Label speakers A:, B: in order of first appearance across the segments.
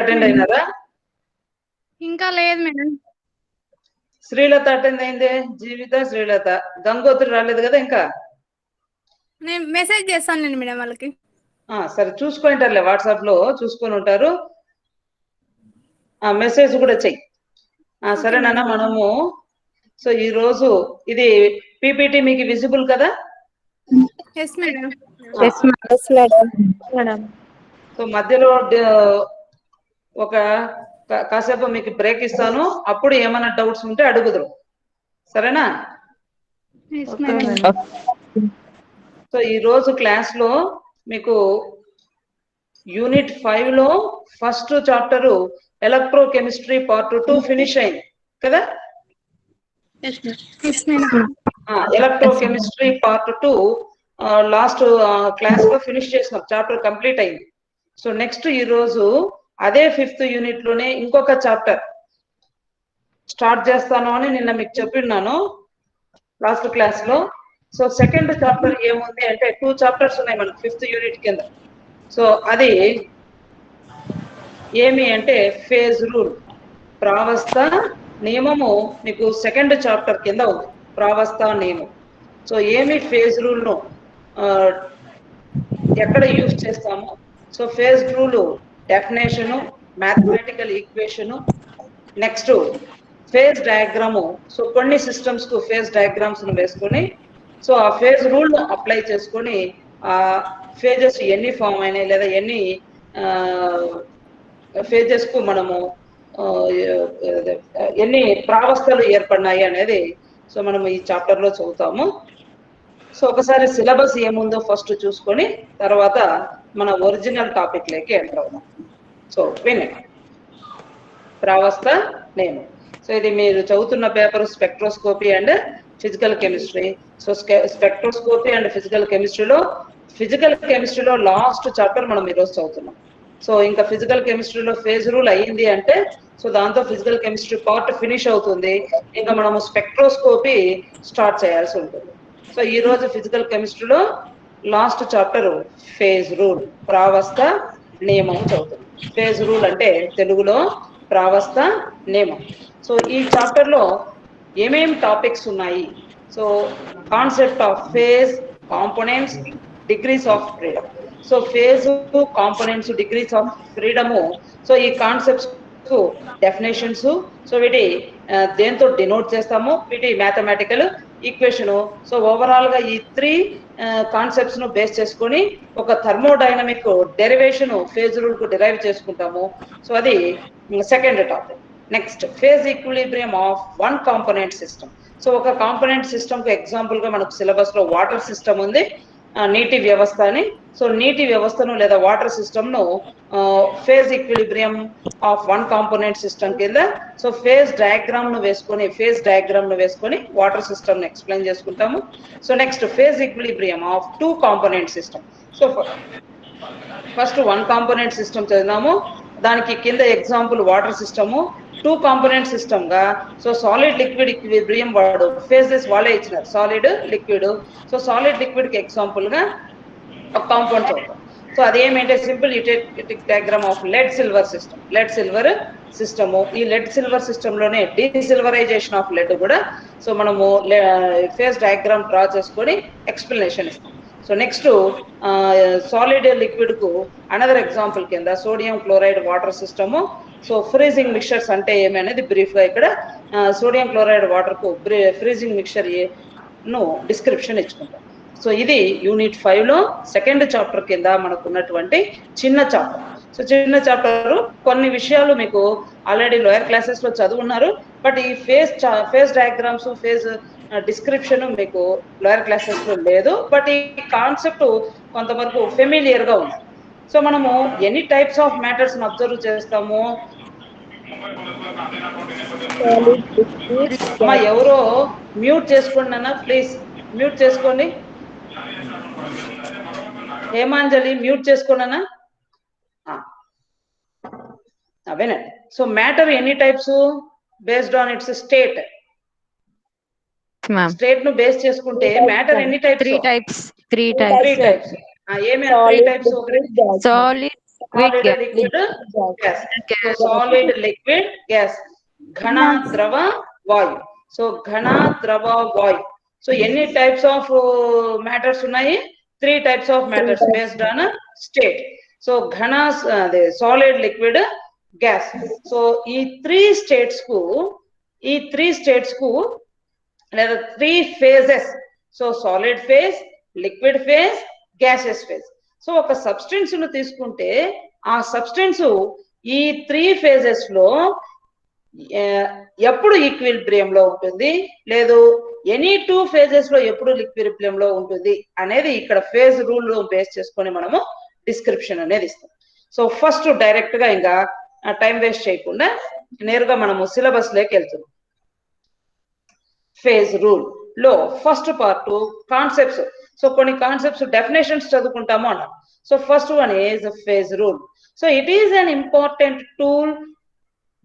A: Attend అయినారా?
B: ఇంకా లేదు madam.
A: Srilatha attend అయిందే, జీవిత శ్రీలత. గంగోత్రి రాలేదు కదా ఇంకా.
B: నేను మెసేజ్ చేస్తాను నేను మేడం వాళ్ళకి.
A: సరే చూసుకుంటారులే, వాట్సాప్ లో చూసుకొని ఉంటారు. మెసేజ్ కూడా చెయ్యి. సరేనా మనము. సో ఈ రోజు ఇది పీపీటీ మీకు విజిబుల్ కదా?
B: Yes madam.
A: సో మధ్యలో ఒక కాసేపు మీకు బ్రేక్ ఇస్తాను, అప్పుడు ఏమైనా డౌట్స్ ఉంటే అడుగుదురు. సరేనా? సో ఈ రోజు క్లాస్ లో మీకు యూనిట్ 5 లో first chapter electrochemistry part 2 finish అయింది కదా? ఎలక్ట్రోకెమిస్ట్రీ పార్ట్ 2 లాస్ట్ క్లాస్ లో ఫినిష్ చేసినాం, చాప్టర్ కంప్లీట్ అయింది. సో నెక్స్ట్ ఈ రోజు అదే 5th యూనిట్ లోనే ఇంకొక చాప్టర్ స్టార్ట్ చేస్తాను అని నిన్న మీకు చెప్పిన్నాను లాస్ట్ క్లాస్ లో. సో సెకండ్ చాప్టర్ ఏముంది అంటే 2 చాప్టర్స్ ఉన్నాయి మనకు 5th యూనిట్ కింద. సో అది ఏమి అంటే ఫేజ్ రూల్, ప్రావస్థ నియమము మీకు సెకండ్ చాప్టర్ కింద ఉంది, ప్రావస్థ నియమం. సో ఏమి ఫేజ్ రూల్ ను ఎక్కడ యూజ్ చేస్తాము? So phase rule definition, mathematical equation, next phase diagram. So కొన్ని సిస్టమ్స్ కు ఫేజ్ డయాగ్రామ్స్ ను వేసుకొని, సో ఆ ఫేజ్ రూల్ ను అప్లై చేసుకొని ఆ ఫేజెస్ ఎన్ని ఫామ్ అయినాయి లేదా ఎన్ని ఫేజెస్ కు మనము ఎన్ని ప్రావస్థలు ఏర్పడినాయి అనేది సో మనం ఈ చాప్టర్ లో చదువుతాము. సో ఒకసారి సిలబస్ ఏముందో ఫస్ట్ చూసుకొని తర్వాత మన ఒరిజినల్ టాపిక్ లోకి ఎంటర్ అవుదాం. సో వినండి, ప్రావస్థ నియమం. సో ఇది మీరు చదువుతున్న paper spectroscopy and physical chemistry. So spectroscopy and physical కెమిస్ట్రీలో లాస్ట్ చాప్టర్ మనం ఈరోజు చదువుతున్నాం. సో ఇంకా ఫిజికల్ కెమిస్ట్రీలో ఫేజ్ రూల్ అయ్యింది అంటే సో దాంతో ఫిజికల్ కెమిస్ట్రీ పార్ట్ ఫినిష్ అవుతుంది. ఇంకా మనము స్పెక్ట్రోస్కోపీ స్టార్ట్ చేయాల్సి ఉంటుంది. సో ఈ రోజు ఫిజికల్ కెమిస్ట్రీలో లాస్ట్ చాప్టర్ ఫేజ్ రూల్, ప్రావస్థ నియమం చదువుతుంది. ఫేజ్ రూల్ అంటే తెలుగులో ప్రావస్థ నియమం. సో ఈ చాప్టర్ లో ఏమేం టాపిక్స్ ఉన్నాయి? So concept of phase, components, degrees of freedom. So phase, components, degrees of freedom. So ఈ కాన్సెప్ట్స్ డెఫినేషన్స్, సో వీటి దేంతో డినోట్ చేస్తాము, వీటి మ్యాథమెటికల్ ఈక్వేషన్. సో ఓవరాల్ గా ఈ 3 కాన్సెప్ట్స్ ను బేస్ చేసుకొని ఒక థర్మోడైనమిక్ డెరివేషన్ ఫేజ్ రూల్ కు డిరైవ్ చేసుకుంటాము. సో అది second topic. Next phase equilibrium of one component system. So ఒక కాంపోనెంట్ సిస్టమ్ కు ఎగ్జాంపుల్ గా మనకు సిలబస్ లో వాటర్ సిస్టమ్ ఉంది, నీటి వ్యవస్థ అని. సో నీటి వ్యవస్థను లేదా వాటర్ సిస్టమ్ ను phase equilibrium of one component system కింద సో ఫేజ్ డయాగ్రామ్ ను వేసుకొని వాటర్ సిస్టమ్ ను ఎక్స్ప్లెయిన్ చేసుకుంటాము. So next phase equilibrium of 2 component system. So first 1 component system చదివినాము, దానికి కింద example water system. 2 component system గా సో సాలిడ్ లిక్విడ్ ఈక్విలిబ్రియం వాడు ఫేజెస్ వాళ్ళే ఇచ్చినారు, solid liquid. So solid liquid కి ఎగ్జాంపుల్ గా ఒక కాంపౌండ్ చదువుతాం. సో అదేమంటే simple యూటెటిక్ diagram of lead silver system. ఈ లెడ్ సిల్వర్ సిస్టమ్ లోనే డీసిల్వరైజేషన్ ఆఫ్ లెడ్ కూడా సో మనము ఫేజ్ డయాగ్రామ్ డ్రా చేసుకొని ఎక్స్ప్లెనేషన్ ఇస్తాం. సో నెక్స్ట్ సాలిడ్ లిక్విడ్ కు అనదర్ ఎగ్జాంపుల్ కింద sodium chloride water system. So freezing mixtures అంటే ఏమి అనేది బ్రీఫ్ గా ఇక్కడ సోడియం క్లోరైడ్ వాటర్ కు ఫ్రీజింగ్ మిక్చర్ ను డిస్క్రిప్షన్ ఇచ్చుకుంటాం. సో ఇది యూనిట్ 5 లో సెకండ్ చాప్టర్ కింద మనకు ఉన్నటువంటి చిన్న చాప్టర్. సో చిన్న చాప్టర్ కొన్ని విషయాలు మీకు ఆల్రెడీ లోయర్ క్లాసెస్ లో చదువున్నారు, బట్ ఈ ఫేజ్ డయాగ్రామ్స్, ఫేజ్ డిస్క్రిప్షన్ మీకు లోయర్ క్లాసెస్ లో లేదు, బట్ ఈ కాన్సెప్ట్ కొంతవరకు ఫెమిలియర్ గా ఉంది. సో మనము ఎన్ని టైప్స్ ఆఫ్ మ్యాటర్స్ అబ్జర్వ్ చేస్తాము? అమ్మా ఎవరో మ్యూట్ చేసుకోండి అన్న, ప్లీజ్ మ్యూట్ చేసుకోండి. హేమాంజలి మ్యూట్ చేసుకోండి అన్న. వినండి. సో మ్యాటర్ ఎన్ని types? Based on it's state. State ను బేస్ చేసుకుంటే మ్యాటర్ ఎన్ని టైప్స్?
C: 3 types.
A: 3 టైప్స్. ఏమేమి 3 types?
C: Solid,
A: solid liquid gas. So solid liquid gas. Ghana drava vayu. So ghana drava vayu. So any types of matters unnai? 3 types of matters based on a state. So ghana the solid liquid gas. So ee 3 states ku లేదా 3 phases. So solid phase, liquid phase, gases phase. So ఒక substance ను తీసుకుంటే ఆ substance ఈ 3 phases లో ఎప్పుడు equilibrium లో ఉంటుంది, లేదు ఎనీ 2 phases లో ఎప్పుడు ఈక్విలిబ్రియం లో ఉంటుంది అనేది ఇక్కడ ఫేజ్ రూల్ లో బేస్ చేసుకొని మనము డిస్క్రిప్షన్ అనేది ఇస్తాం. సో ఫస్ట్ డైరెక్ట్ గా ఇంకా టైం వేస్ట్ చేయకుండా నేరుగా మనము సిలబస్ లోకి వెళ్తున్నాం. ఫేజ్ రూల్ లో ఫస్ట్ పార్ట్ కాన్సెప్ట్స్. సో కొన్ని కాన్సెప్ట్స్ డెఫినేషన్స్ చదువుకుంటాము అన్నాం. So first one is phase rule. So it is an important tool.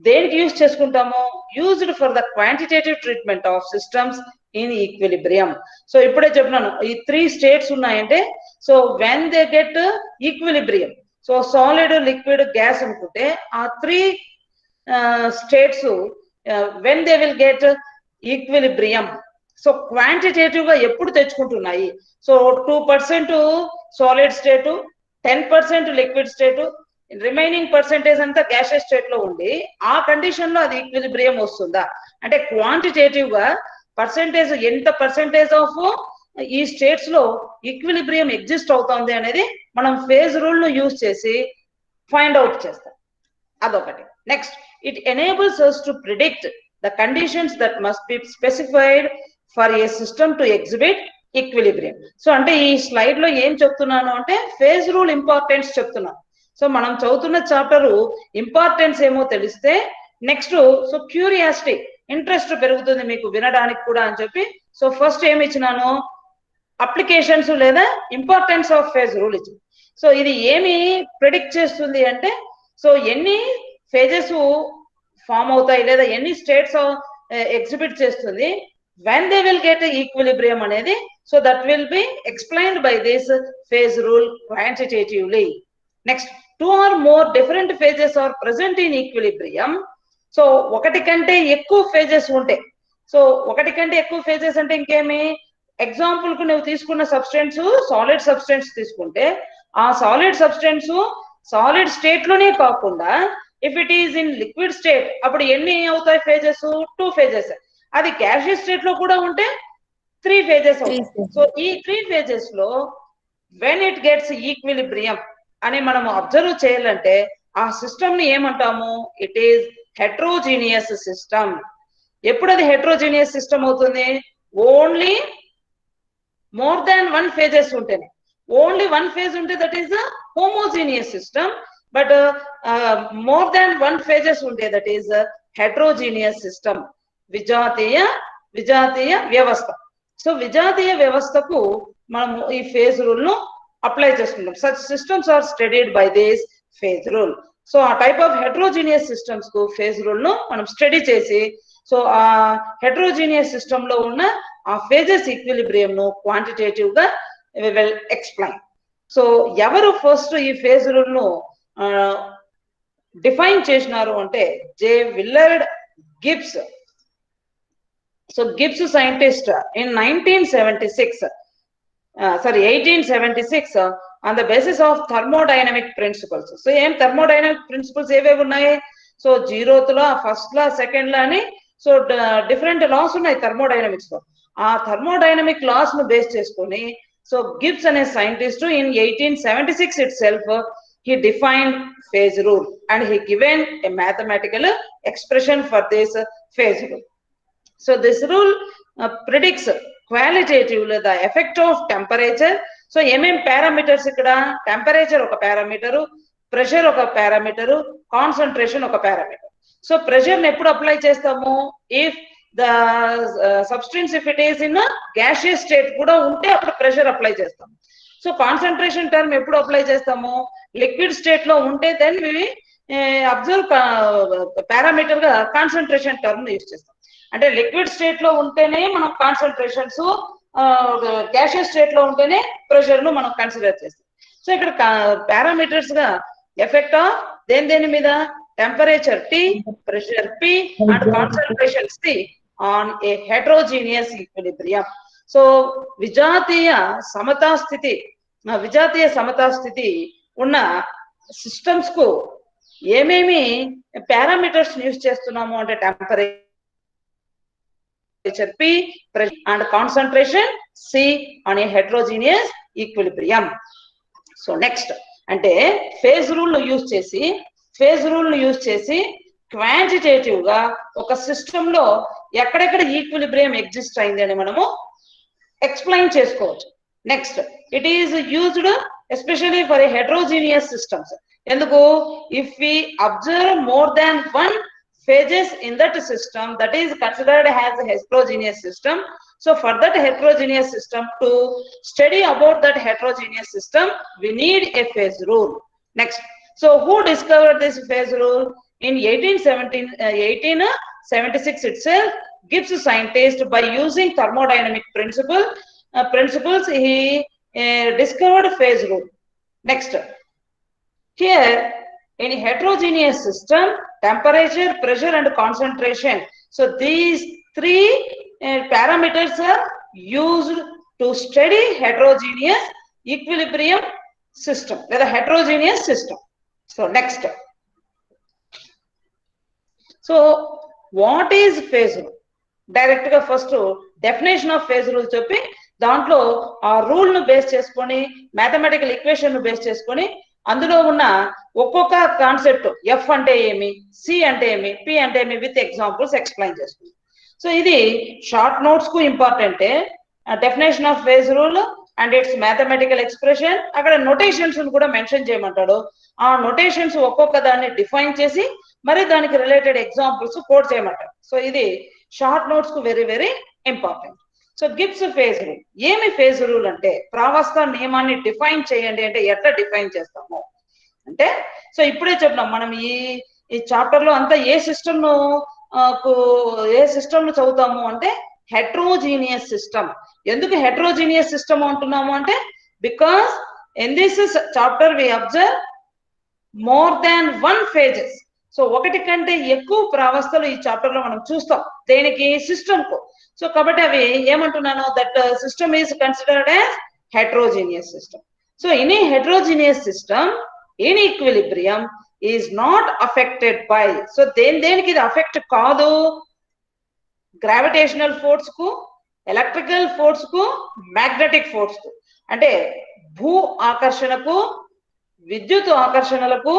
A: దేనికి యూజ్ చేసుకుంటాము? Used for the quantitative treatment of systems in equilibrium. So ఇప్పుడే చెప్పినాను ఈ 3 states ఉన్నాయంటే so when they get equilibrium, so solid, liquid, gas అనుకుంటే ఆ 3 states when they will get equilibrium. So quantitative గా ఎప్పుడు తెచ్చుకుంటున్నాయి? సో 2% సాలిడ్ స్టేటు, 10% liquid స్టేటు, remaining percentage అంతా gases state లో ఉండి ఆ కండిషన్ లో అది ఈక్విలిబ్రియం వస్తుందా అంటే క్వాంటిటేటివ్ గా పర్సెంటేజ్ ఎంత పర్సెంటేజ్ ఆఫ్ ఈ స్టేట్స్ లో ఈక్విలిబ్రియం ఎగ్జిస్ట్ అవుతుంది అనేది మనం ఫేజ్ రూల్ ను యూజ్ చేసి ఫైండ్ అవుట్ చేస్తాం. అదొకటి. Next, it enables us to predict the conditions that must be specified for a system to exhibit equilibrium. So అంటే ఈ స్లైడ్ లో ఏం చెప్తున్నాను అంటే ఫేజ్ రూల్ ఇంపార్టెన్స్ చెప్తున్నాను. సో మనం చదువుతున్న చాప్టర్ ఇంపార్టెన్స్ ఏమో తెలిస్తే నెక్స్ట్ సో క్యూరియాసిటీ, ఇంట్రెస్ట్ పెరుగుతుంది మీకు వినడానికి కూడా అని చెప్పి సో ఫస్ట్ ఏమి ఇచ్చినాను? అప్లికేషన్స్ లేదా ఇంపార్టెన్స్ ఆఫ్ ఫేజ్ రూల్ ఇచ్చి. సో ఇది ఏమి ప్రిడిక్ట్ చేస్తుంది అంటే సో ఎన్ని ఫేజెస్ ఫామ్ అవుతాయి లేదా ఎన్ని స్టేట్స్ ఎగ్జిబిట్ చేస్తుంది, when they will get equilibrium అనేది. So that will be explained by this phase rule quantitatively. Next, 2 or more different phases are present in equilibrium. So ఒకటి కంటే ఎక్కువ ఫేజెస్ ఉంటే, సో ఒకటి కంటే ఎక్కువ ఫేజెస్ అంటే ఇంకేమి? ఎగ్జాంపుల్ కు నువ్వు తీసుకున్న సబ్స్టెన్స్ సాలిడ్ సబ్స్టెన్స్ తీసుకుంటే ఆ సాలిడ్ సబ్స్టెన్స్ సాలిడ్ స్టేట్ లోనే కాకుండా if it is in liquid state అప్పుడు ఎన్ని అవుతాయి ఫేజెస్? 2 phases. అది గ్యాసియస్ స్టేట్ లో కూడా ఉంటే 3 phases అవుతాయి. సో ఈ 3 phases లో వెన్ ఇట్ గెట్స్ ఈక్విలిబ్రియం అని మనము అబ్జర్వ్ చేయాలంటే ఆ సిస్టమ్ ని ఏమంటాము? It is heterogeneous system. ఎప్పుడు అది హెట్రోజీనియస్ సిస్టమ్ అవుతుంది? ఓన్లీ మోర్ దాన్ 1 phases ఉంటేనే. ఓన్లీ 1 phase ఉంటే that is homogeneous system. But more than 1 phases ఉంటే దట్ ఈస్ హెట్రోజీనియస్ సిస్టమ్. విజాతీయ వ్యవస్థ. సో విజాతీయ వ్యవస్థకు మనము ఈ ఫేజ్ రూల్ ను అప్లై చేసుకుంటాం. Such systems are studied by this phase rule. So ఆ టైప్ ఆఫ్ హెట్రోజీనియస్ సిస్టమ్స్ కు ఫేజ్ రూల్ ను మనం స్టడీ చేసి సో ఆ హెట్రోజీనియస్ సిస్టమ్ లో ఉన్న ఆ ఫేజెస్ ఈక్విలిబ్రియం ను క్వాంటిటేటివ్ గా విల్ ఎక్స్ప్లెయిన్. సో ఎవరు ఫస్ట్ ఈ ఫేజ్ రూల్ ను డిఫైన్ చేసినారు అంటే J Willard Gibbs. So Gibbs scientist in 1876 on the basis of thermodynamic principles. So ఏం థర్మోడైనమిక్ ప్రిన్సిపల్స్ ఏవేవి ఉన్నాయి? సో 0th లా, 1st లా, 2nd లా అని సో డిఫరెంట్ లాస్ ఉన్నాయి థర్మోడైనమిక్స్ లో. ఆ థర్మోడైనమిక్ లాస్ ను బేస్ చేసుకొని సో గిబ్స్ అనే scientist in 1876 itself he defined phase rule and he given a mathematical expression for this phase rule. So this rule predicts qualitatively the effect of temperature. So ఏమేం parameters ఇక్కడ? Temperature ఒక parameter, pressure ఒక parameter, concentration ఒక parameter. So pressure ని ఎప్పుడు apply చేస్తాము? If the substance if it is in gaseous state కూడా ఉంటే అప్పుడు ప్రెషర్ అప్లై చేస్తాము. సో కాన్సన్ట్రేషన్ టర్మ్ ఎప్పుడు అప్లై చేస్తాము? లిక్విడ్ స్టేట్ లో ఉంటే దెన్ వి అబ్జర్వ్ పారామీటర్ గా కాన్సన్ట్రేషన్ టర్మ్ యూజ్ చేస్తాం. అంటే లిక్విడ్ స్టేట్ లో ఉంటేనే మనం కాన్సన్ట్రేషన్స్, గ్యాషియస్ స్టేట్ లో ఉంటేనే ప్రెషర్ ను మనం కన్సిడర్ చేస్తాం. సో ఇక్కడ పారామీటర్స్ గా ఎఫెక్ట్ ఆఫ్ దేని మీద, temperature T, pressure P and concentration C on a heterogeneous equilibrium. So విజాతీయ సమతా స్థితి ఉన్న సిస్టమ్స్ కు ఏమేమి పారామీటర్స్ యూజ్ చేస్తున్నాము అంటే temperature P, pressure and concentration C on a heterogeneous equilibrium. So next అంటే ఫేజ్ రూల్ ను యూజ్ చేసి క్వాంటిటేటివ్ గా ఒక సిస్టమ్ లో ఎక్కడెక్కడ ఈక్విలిబ్రియం ఎగ్జిస్ట్ అయింది అని మనము ఎక్స్ప్లెయిన్ చేసుకోవచ్చు. Next it is used especially for a heterogeneous systems. ఎందుకు, if we observe more than one phases in that system, that is considered as a heterogeneous system. So for that heterogeneous system, to study about that heterogeneous system, we need a phase rule. Next, so who discovered this phase rule? In 1876 itself, Gibbs scientist, by using thermodynamic principles, he discovered phase rule. Next, here in a heterogeneous system, temperature, pressure and concentration, so these three parameters are used to study heterogeneous equilibrium system, the heterogeneous system. So next, so what is phase rule? Direct ga first definition of phase rule చెప్పి దాంట్లో ఆ rule ను base చేసుకొని mathematical equation ను base చేసుకొని అందులో ఉన్న ఒక్కొక్క కాన్సెప్ట్ ఎఫ్ అంటే ఏమి, సి అంటే ఏమి, పి అంటే ఏమి విత్ ఎగ్జాంపుల్స్ ఎక్స్ప్లెయిన్ చేస్తుంది. సో ఇది షార్ట్ నోట్స్ కు ఇంపార్టెంటే. Definition of phase rule and it's mathematical expression, అక్కడ నొటేషన్స్ కూడా మెన్షన్ చేయమంటాడు. ఆ నొటేషన్స్ ఒక్కొక్క దాన్ని డిఫైన్ చేసి మరి దానికి రిలేటెడ్ ఎగ్జాంపుల్స్ కోట్ చేయమంటాడు. సో ఇది షార్ట్ నోట్స్ కు very very important. So Gibbs phase rule. ఏమి ఫేజ్ రూల్ అంటే, ప్రావస్థ నియమాన్ని డిఫైన్ చేయండి అంటే ఎట్లా డిఫైన్ చేస్తాము అంటే, సో ఇప్పుడే చెప్పినాం మనం ఈ చాప్టర్ లో అంతా ఏ సిస్టమ్ ను చదువుతాము అంటే హెట్రోజీనియస్ సిస్టమ్. ఎందుకు హెట్రోజీనియస్ సిస్టమ్ అంటున్నాము అంటే, because in this chapter we observe more than one phases. So ఒకటి కంటే ఎక్కువ ప్రావస్థలు ఈ చాప్టర్ లో మనం చూస్తాం దేనికి, సిస్టమ్ కు. సో కాబట్టి అవి ఏమంటున్నాను, that system is considered as heterogeneous system. So in a heterogeneous system, in equilibrium is not affected by, so దేనికి ఇది అఫెక్ట్ కాదు, గ్రావిటేషనల్ ఫోర్స్ కు, ఎలక్ట్రికల్ ఫోర్స్ కు, మ్యాగ్నెటిక్ ఫోర్స్ కు, అంటే భూ ఆకర్షణకు, విద్యుత్ ఆకర్షణలకు,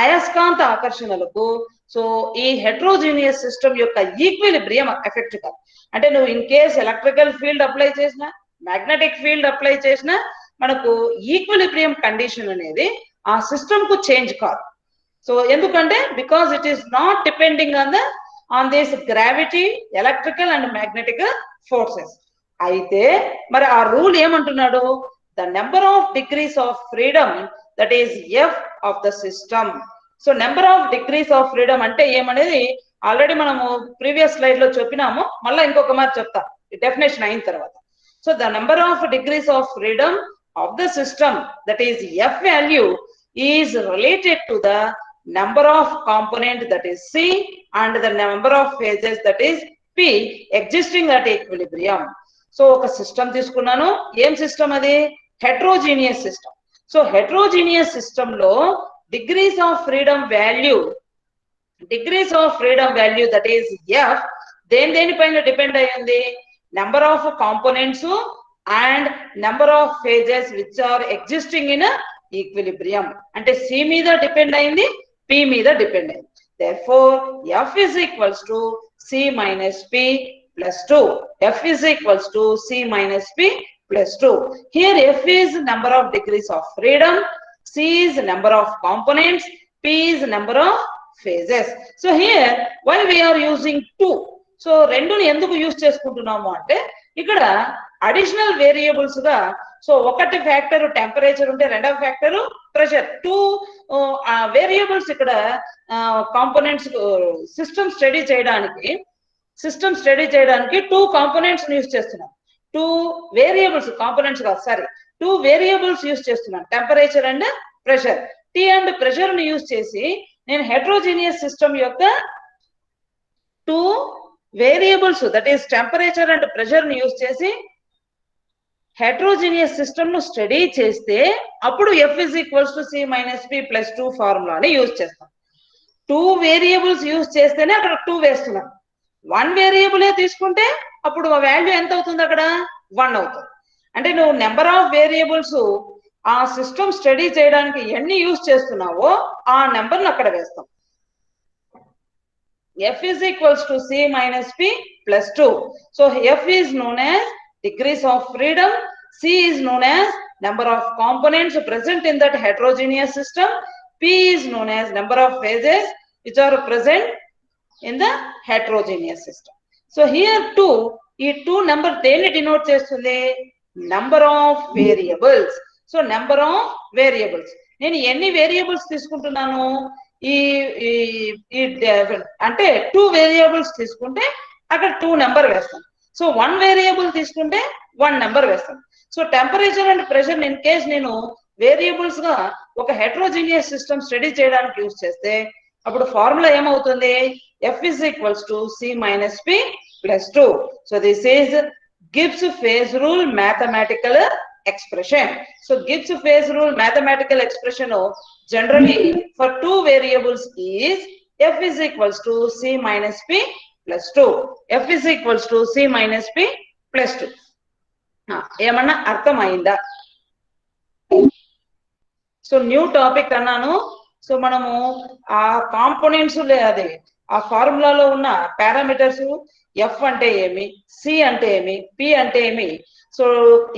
A: అయస్కాంత ఆకర్షణలకు. సో ఈ హెట్రోజీనియస్ సిస్టమ్ యొక్క ఈక్విలిబ్రియం ఎఫెక్ట్ కాదు. అంటే నువ్వు in case electrical field apply చేసినా, మ్యాగ్నెటిక్ ఫీల్డ్ అప్లై చేసినా మనకు ఈక్విలిబ్రియం కండిషన్ అనేది ఆ సిస్టమ్ కు చేంజ్ కాదు. సో ఎందుకంటే because it is not depending on this gravity, electrical and magnetic forces. అయితే మరి ఆ రూల్ ఏమంటున్నాడు, the number of degrees of freedom that is F of the system. So number of degrees of freedom అంటే ఏమనేది already మనము previous slide లో చెప్పినాము, మళ్ళీ ఇంకొక మరి చెప్తా డెఫినేషన్ అయిన తర్వాత. So the number of degrees of freedom of the system that is F value is related to the number of component that is C and the number of phases that is P existing at equilibrium. So ఒక system తీసుకున్నాను, ఏం system అది, heterogeneous system. So heterogeneous system లో degrees of freedom value that is F దేనిపైన depend అయ్యింది, number of components and number of phases which are existing in equilibrium. అంటే C మీద depend అయింది, P మీద డిపెండ్ అయింది. Therefore F is equals to C minus P plus 2. F is equals to C minus P plus 2. Here F is number of degrees of freedom, C is number of components, P is number of phases. So here why we are using 2? So రెండుని ఎందుకు use చేసుకుంటున్నాము అంటే, ఇక్కడ additional variables గా, so ఒకటి factor temperature ఉంటే రెండవ factor pressure, two variables ఇక్కడ కాంపోనెంట్స్ సిస్టమ్ స్టడీ చేయడానికి టూ కాంపోనెంట్స్ యూజ్ చేస్తున్నాం, టూ వేరియబుల్స్ కాంపోనెంట్స్ కాదు సారీ టూ వేరియబుల్స్ యూజ్ చేస్తున్నాం, temperature and pressure. T and pressure ని యూజ్ చేసి నేను హెట్రోజీనియస్ సిస్టమ్ యొక్క 2 variables that is temperature and pressure ని యూజ్ చేసి హెట్రోజీనియస్ సిస్టమ్ ను స్టడీ చేస్తే అప్పుడు F is equals to C minus P plus 2 ఫార్ములాని use చేస్తాం. 2 వేరియబుల్స్ యూజ్ చేస్తేనే అక్కడ 2 వేస్తున్నాం. 1 వేరియబులే తీసుకుంటే అప్పుడు వాల్యూ ఎంత అవుతుంది అక్కడ 1 అవుతుంది. అంటే నువ్వు నెంబర్ ఆఫ్ వేరియబుల్స్ ఆ సిస్టమ్ స్టడీ చేయడానికి ఎన్ని యూజ్ చేస్తున్నావో ఆ నెంబర్ని అక్కడ వేస్తాం. F is equals to C minus P plus 2. So F is known as degrees of freedom. C is known as number of components present in that heterogeneous system. P is known as number of phases which are present in the heterogeneous system. So here 2, ఈ 2 number దేన్ని denote చేస్తుంది? Number of variables. So number of variables. నేను ఎన్ని variables తీసుకుంటున్నాను? అంటే 2 variables తీసుకుంటే అక్కడ 2 number వేస్తాం. సో 1 వేరియబుల్ తీసుకుంటే 1 నెంబర్ వేస్తాం. So temperature and pressure in case నేను వేరియబుల్స్ గా ఒక హెట్రోజీనియస్ సిస్టమ్ స్టడీ చేయడానికి యూజ్ చేస్తే అప్పుడు ఫార్ములా ఏమవుతుంది? F is equals to C minus P plus 2. So this is Gibbs phase rule mathematical expression. So Gibbs phase rule mathematical expression generally for 2 variables is F is equals to C minus P plus 2. F is equals to C minus P plus 2. ఏమన్నా అర్థమైందా? So new topic అన్నాను. So మనము ఆ components అదే ఆ ఫార్ములాలో ఉన్న parameters F అంటే ఏమి, సి అంటే ఏమి, పి అంటే ఏమి, సో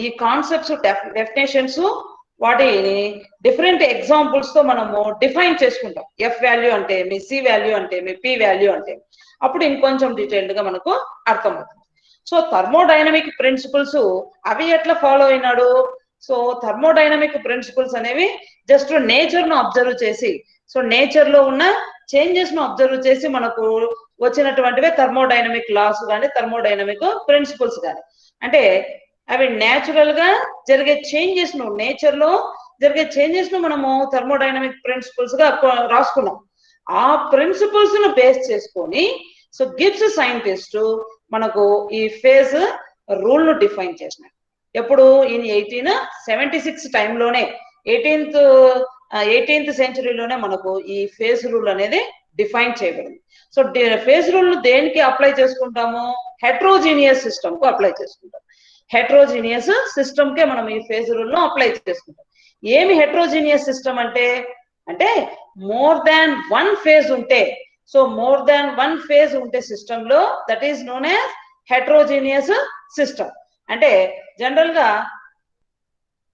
A: ఈ కాన్సెప్ట్స్ డెఫినేషన్స్ వాటిని డిఫరెంట్ ఎగ్జాంపుల్స్ తో మనము డిఫైన్ చేసుకుంటాం. ఎఫ్ వాల్యూ అంటే ఏమి, సి వాల్యూ అంటే ఏమి, పి వాల్యూ అంటే ఏమి, అప్పుడు ఇంకొంచెం డీటెయిల్డ్ గా మనకు అర్థమవుతుంది. సో థర్మోడైనమిక్ ప్రిన్సిపల్స్ అవి ఎట్లా ఫాలో అయినాడు? సో థర్మోడైనమిక్ ప్రిన్సిపల్స్ అనేవి జస్ట్ నేచర్ ను అబ్జర్వ్ చేసి, సో నేచర్ లో ఉన్న చేంజెస్ ను అబ్జర్వ్ చేసి మనకు వచ్చినటువంటివే థర్మోడైనమిక్ లాస్ కానీ థర్మోడైనమిక్ ప్రిన్సిపల్స్ కానీ. అంటే అవి నేచురల్ గా జరిగే చేంజెస్ ను, నేచర్ లో జరిగే చేంజెస్ ను మనము థర్మోడైనమిక్ ప్రిన్సిపల్స్ గా రాసుకున్నాం. ఆ ప్రిన్సిపల్స్ ను బేస్ చేసుకొని సో గిబ్స్ సైంటిస్ట్ మనకు ఈ ఫేజ్ రూల్ ను డిఫైన్ చేసినారు. ఎప్పుడు? ఇన్ 1876 టైంలోనే 18th సెంచరీలోనే మనకు ఈ ఫేజ్ రూల్ అనేది డిఫైన్ చేయబడింది. సో ఫేజ్ రూల్ ను దేనికి అప్లై చేసుకుంటాము? హెట్రోజీనియస్ సిస్టమ్ కు అప్లై చేసుకుంటాం. హెట్రోజీనియస్ సిస్టమ్ కే మనం ఈ ఫేజ్ రూల్ ను అప్లై చేసుకుంటాం. ఏమి హెట్రోజీనియస్ సిస్టమ్ అంటే? అంటే మోర్ దాన్ 1 ఫేజ్ ఉంటే, సో మోర్ దాన్ 1 ఫేజ్ ఉంటే సిస్టమ్ లో that is known as heterogeneous system. అంటే జనరల్ గా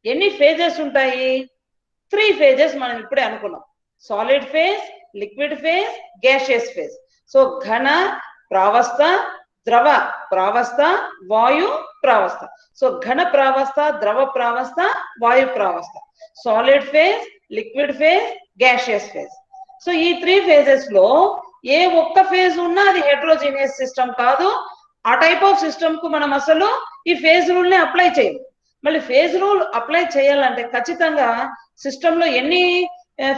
A: ఎన్ని ఫేజెస్ ఉంటాయి? 3 ఫేజెస్ మనం ఇప్పుడే అనుకున్నాం. Solid phase, liquid phase, gaseous phase. So ఘన ప్రావస్థ, ద్రవ ప్రావస్థ, వాయు ప్రావస్థ. సో ఘన ప్రావస్థ, ద్రవ ప్రావస్థ, వాయు ప్రావస్థ. Solid phase, liquid phase, gaseous phase. So ఈ 3 ఫేజెస్ లో ఏ ఒక్క ఫేజ్ ఉన్నా అది హెట్రోజీనియస్ సిస్టమ్ కాదు. ఆ టైప్ ఆఫ్ సిస్టమ్ కు మనం అసలు ఈ ఫేజ్ రూల్ ని అప్లై చేయం. మళ్ళీ ఫేజ్ రూల్ అప్లై చేయాలంటే ఖచ్చితంగా సిస్టమ్ లో ఎన్ని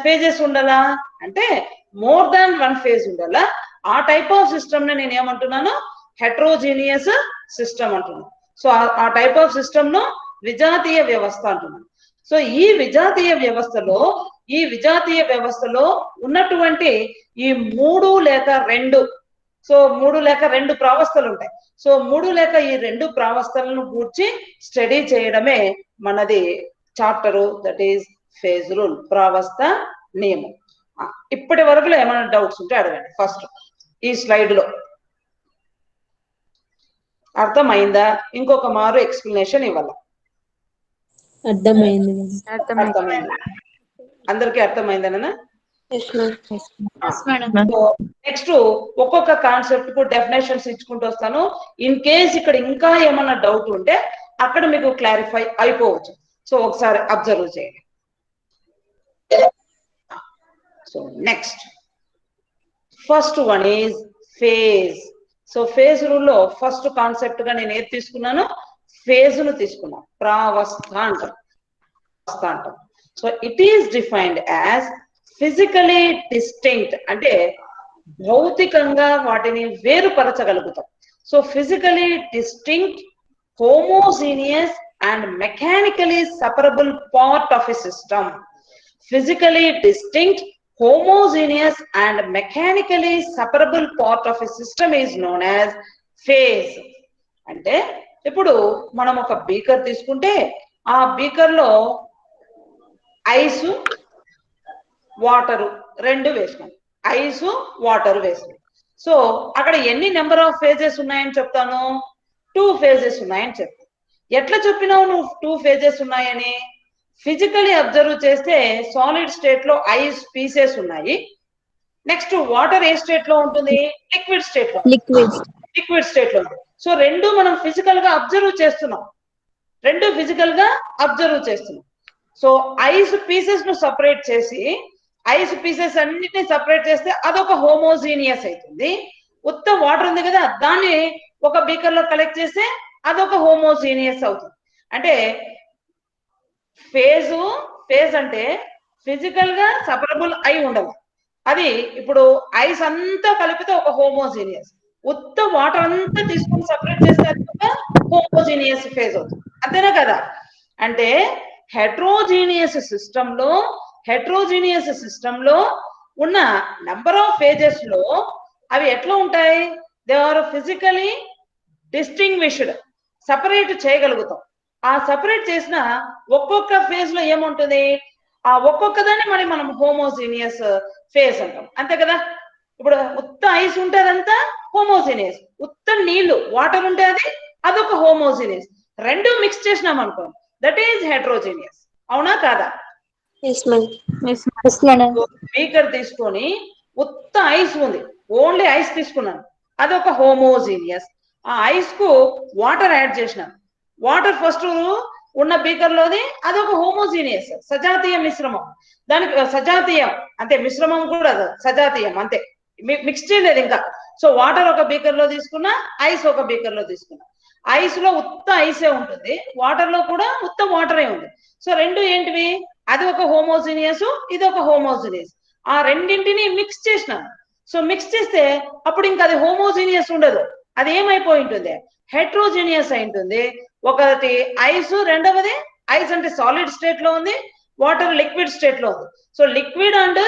A: ఫేజెస్ ఉండాలా అంటే మోర్ దాన్ 1 ఫేజ్ ఉండాలా. ఆ టైప్ ఆఫ్ సిస్టమ్ ని నేను ఏమంటున్నాను? హెట్రోజీనియస్ సిస్టమ్ అంటున్నాను. సో ఆ టైప్ ఆఫ్ సిస్టమ్ ను విజాతీయ వ్యవస్థ అంటున్నాను. సో ఈ విజాతీయ వ్యవస్థలో ఉన్నటువంటి ఈ 3 లేక 2, సో 3 లేక 2 ప్రావస్థలు ఉంటాయి. సో 3 లేక ఈ 2 ప్రావస్థలను గూర్చి స్టడీ చేయడమే మనది chapter, that is phase rule, ప్రావస్థ నియమం. ఇప్పటి వరకు ఏమైనా డౌట్స్ ఉంటే అడగండి. ఫస్ట్ ఈ స్లైడ్ లో అర్థమైందా? ఇంకొక మారు ఎక్స్ప్లెనేషన్ ఇవ్వాలి.
C: అర్థమైంది.
A: అందరికీ అర్థమైందనా? నెక్స్ట్ ఒక్కొక్క కాన్సెప్ట్ కు డెఫినేషన్స్ ఇచ్చుకుంటూ వస్తాను. ఇన్ కేస్ ఇక్కడ ఇంకా ఏమన్నా డౌట్ ఉంటే అక్కడ మీకు క్లారిఫై అయిపోవచ్చు. సో ఒకసారి అబ్జర్వ్ చేయండి. So next first one is phase. So phase rule లో ఫస్ట్ కాన్సెప్ట్ గా నేను ఏది తీసుకున్నాను? ఫేజ్ ను తీసుకున్నాను. ప్రావస్థ అంటాం. So it is defined as physically distinct, అంటే భౌతికంగా వాటిని వేరుపరచగలుగుతాం. So physically distinct, homogeneous and mechanically separable part of a system. Physically distinct, homogeneous and mechanically separable part of a system is known as phase. అంటే ఇప్పుడు మనం ఒక beaker తీసుకుంటే ఆ బీకర్ లో ఐస్ వాటర్ రెండు వేసినాం, ఐస్ వాటర్ వేసినాం. సో అక్కడ ఎన్ని నెంబర్ ఆఫ్ ఫేజెస్ ఉన్నాయని చెప్తాను? 2 ఫేజెస్ ఉన్నాయని చెప్తాను. ఎట్లా చెప్పినావు నువ్వు 2 ఫేజెస్ ఉన్నాయని? ఫిజికలీ అబ్జర్వ్ చేస్తే సాలిడ్ స్టేట్ లో ఐస్ పీసెస్ ఉన్నాయి. నెక్స్ట్ వాటర్ ఏ స్టేట్ లో ఉంటుంది? లిక్విడ్ స్టేట్ లో, లిక్విడ్ స్టేట్ లో. సో రెండు మనం ఫిజికల్ గా అబ్జర్వ్ చేస్తున్నాం, రెండు ఫిజికల్ గా అబ్జర్వ్ చేస్తున్నాం. సో ఐస్ పీసెస్ ను సపరేట్ చేసి, ఐస్ పీసెస్ అన్నిటిని సపరేట్ చేస్తే అదొక హోమోజీనియస్ అవుతుంది. ఉత్త వాటర్ ఉంది కదా, దాన్ని ఒక బీకర్ లో కలెక్ట్ చేస్తే అదొక హోమోజీనియస్ అవుతుంది. అంటే ఫేజ్ అంటే ఫిజికల్ గా సపరబుల్ అయి ఉండదు. అది ఇప్పుడు ఐస్ అంతా కలిపితే ఒక హోమోజీనియస్, ఉత్త వాటర్ అంతా తీసుకొని సపరేట్ చేస్తే అది ఒక హోమోజీనియస్ ఫేజ్ అవుతుంది. అంతేనా కదా? అంటే హెట్రోజీనియస్ సిస్టమ్ లో ఉన్న నెంబర్ ఆఫ్ ఫేజెస్ లో అవి ఎట్లా ఉంటాయి? They are physically distinguished, separate చేయగలుగుతాం. ఆ సపరేట్ చేసిన ఒక్కొక్క ఫేజ్ లో ఏముంటుంది? ఆ ఒక్కొక్క దాన్ని మనం హోమోజీనియస్ ఫేజ్ అంటాం. అంతే కదా? ఇప్పుడు ఉత్త ఐస్ ఉంటే అదంతా హోమోజీనియస్, ఉత్త నీళ్లు వాటర్ ఉంటే అదొక హోమోజీనియస్. రెండు మిక్స్ చేసినాం అనుకో, దట్ ఈజ్ హెట్రోజీనియస్. అవునా కాదా? స్పీకర్ తీసుకొని ఉత్త ఐస్ ఉంది, ఓన్లీ ఐస్ తీసుకున్నాను, అదొక హోమోజీనియస్. ఆ ఐస్ కు వాటర్ యాడ్ చేసినాను, వాటర్ ఫస్ట్ ఉన్న బీకర్ లోది, అదొక హోమోజీనియస్ సజాతీయ మిశ్రమం. దానికి సజాతీయం అంటే మిశ్రమం కూడా సజాతీయం అంతే, మిక్స్ చేయలేదు ఇంకా. సో వాటర్ ఒక బీకర్ లో తీసుకున్నా, ఐస్ ఒక బీకర్ లో తీసుకున్నా. ఐస్ లో ఉత్త ఐసే ఉంటుంది, వాటర్ లో కూడా ఉత్త వాటరే ఉంది. సో రెండు ఏంటివి? అది ఒక హోమోజీనియస్, ఇది ఒక హోమోజీనియస్. ఆ రెండింటిని మిక్స్ చేసినాను. సో మిక్స్ చేస్తే అప్పుడు ఇంకా అది హోమోజీనియస్ ఉండదు, అది ఏమైపోయి ఉంటుంది? హెట్రోజీనియస్ అయి ఉంటుంది. ఒకటి ఐస్, రెండవది ఐస్ అంటే సాలిడ్ స్టేట్ లో ఉంది, వాటర్ లిక్విడ్ స్టేట్ లో ఉంది. So liquid and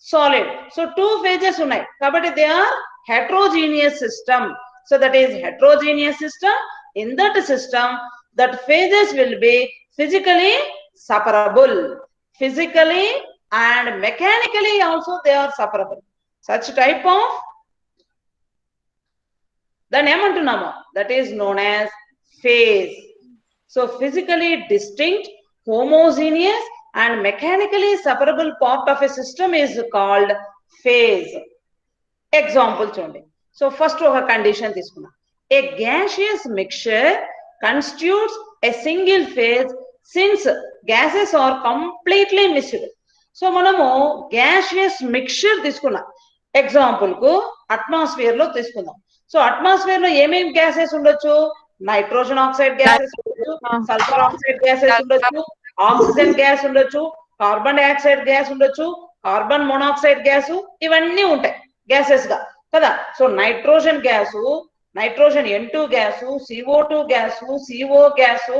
A: solid, so 2 phases ఉన్నాయి కాబట్టి they are heterogeneous system. So that is heterogeneous system. In that system that phases will be physically separable, physically and mechanically also they are separable. Such type of then ఏమంటున్నాము? That is known as phase. So physically distinct, homogeneous and mechanically separable part of a system is called phase. Example చూడండి. So first ఒక condition తీసుకున్నాం. A gaseous mixture constitutes a single phase since gases are completely mixed. So మనము gaseous mixture తీసుకున్నాం. Example కు atmosphere లో తీసుకుందాం. So atmosphere లో ఏమేమి గ్యాసెస్ ఉండొచ్చు? నైట్రోజన్ ఆక్సైడ్ గ్యాసెస్ ఉండొచ్చు, సల్ఫర్ ఆక్సైడ్ గ్యాసెస్ ఉండొచ్చు, ఆక్సిజన్ గ్యాస్ ఉండొచ్చు, కార్బన్ డైఆక్సైడ్ గ్యాస్ ఉండొచ్చు, కార్బన్ మోనాక్సైడ్ గ్యాస్, ఇవన్నీ ఉంటాయి గ్యాసెస్ గా కదా. So nitrogen gas, nitrogen N2 gas, CO2 gas, CO gas,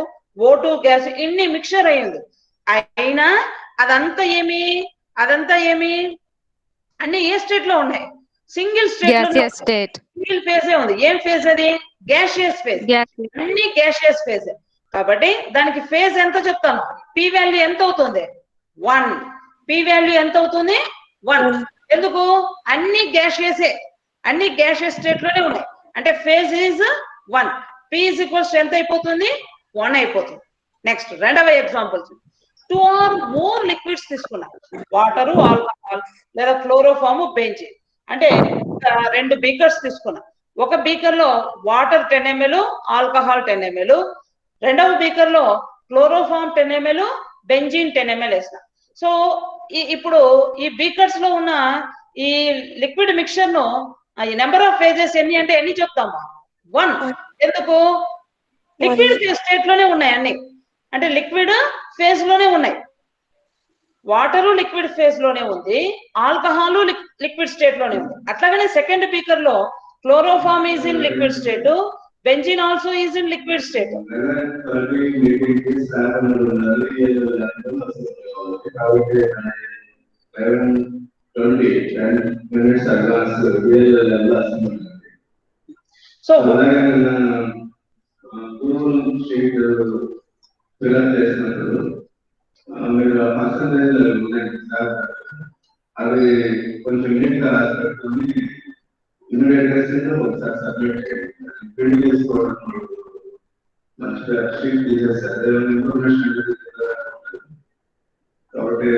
A: O2 gas, ఇన్ని మిక్చర్ అయ్యింది. అయినా అదంతా ఏమి అన్ని ఏ స్టేట్ లో ఉన్నాయి? సింగిల్ స్టేట్ లో, సింగిల్ ఫేజే ఉంది. ఏం ఫేజ్ అది? Gaseous phase. అన్ని గ్యాసియస్ ఫేజ్. కాబట్టి దానికి ఫేజ్ ఎంత చెప్తాను? పి వాల్యూ ఎంత అవుతుంది? 1. పి వాల్యూ ఎంత అవుతుంది? 1. ఎందుకు? అన్ని గ్యాసియసే, అన్ని గ్యాసియస్ స్టేట్ లోనే ఉన్నాయి. అంటే phase is 1. P is equals ఎంత అయిపోతుంది? 1 అయిపోతుంది. నెక్స్ట్ రెండవ ఎగ్జాంపుల్, 2 or more లిక్విడ్స్ తీసుకున్నాం. వాటరు, ఆల్కహాల్ లేదా క్లోరోఫామ్, బెంజిన్. అంటే 2 బీకర్స్ తీసుకున్నాం. ఒక బీకర్ లో వాటర్ 10 ml, ఆల్కహాల్ 10 ml, రెండవ బీకర్ లో క్లోరోఫామ్ 10 ml, బెంజిన్ 10 ml వేస్తాం. సో ఇప్పుడు ఈ బీకర్స్ లో ఉన్న ఈ లిక్విడ్ మిక్చర్ ను ఈ నెంబర్ ఆఫ్ ఫేజెస్ ఎన్ని అంటే ఎన్ని చెప్తామా? 1. ఎందుకు? లిక్విడ్ స్టేట్ లోనే ఉన్నాయి అన్ని, అంటే లిక్విడ్ ఫేజ్ లోనే ఉన్నాయి. వాటరు లిక్విడ్ ఫేజ్ లోనే ఉంది, ఆల్కహాల్ లిక్విడ్ స్టేట్ లోనే ఉంది. అట్లాగనే సెకండ్ బీకర్ లో chloroform is in liquid state, benzene also is in liquid state. So
C: మీరు పర్సంటేజ్ అది కొంచెం నీట్గా రాసిపెట్టుకుని ఇమీడియట్ ఒకసారి సబ్మిట్ చేయండి. ప్రింట్ చేసుకోవడం మంచిగా షీట్ తీసేస్తారు, ఇన్ఫర్మేషన్ కాబట్టి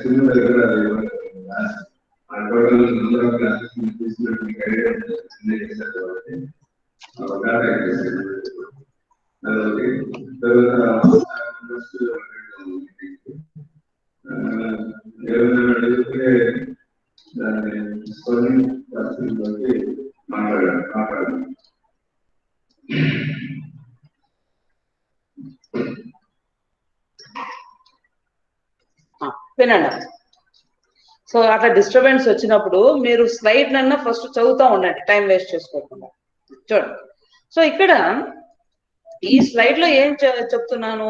C: సినిమా దగ్గర టోటల్ నెంబర్ ఆఫ్ క్లాసెస్ తీసుకున్నట్టు మీకు ఐడియా చేశారు కాబట్టి తర్వాత ఏమైనా అడిగితే దాన్ని తీసుకొని పరిస్థితి బట్టి మాట్లాడాలి.
A: వినండి. సో అట్లా డిస్టర్బెన్స్ వచ్చినప్పుడు మీరు స్లైడ్ నన్నా ఫస్ట్ చదువుతూ ఉండండి, టైం వేస్ట్ చేసుకోకుండా. చూడండి, సో ఇక్కడ ఈ స్లైడ్ లో ఏం చెప్తున్నాను,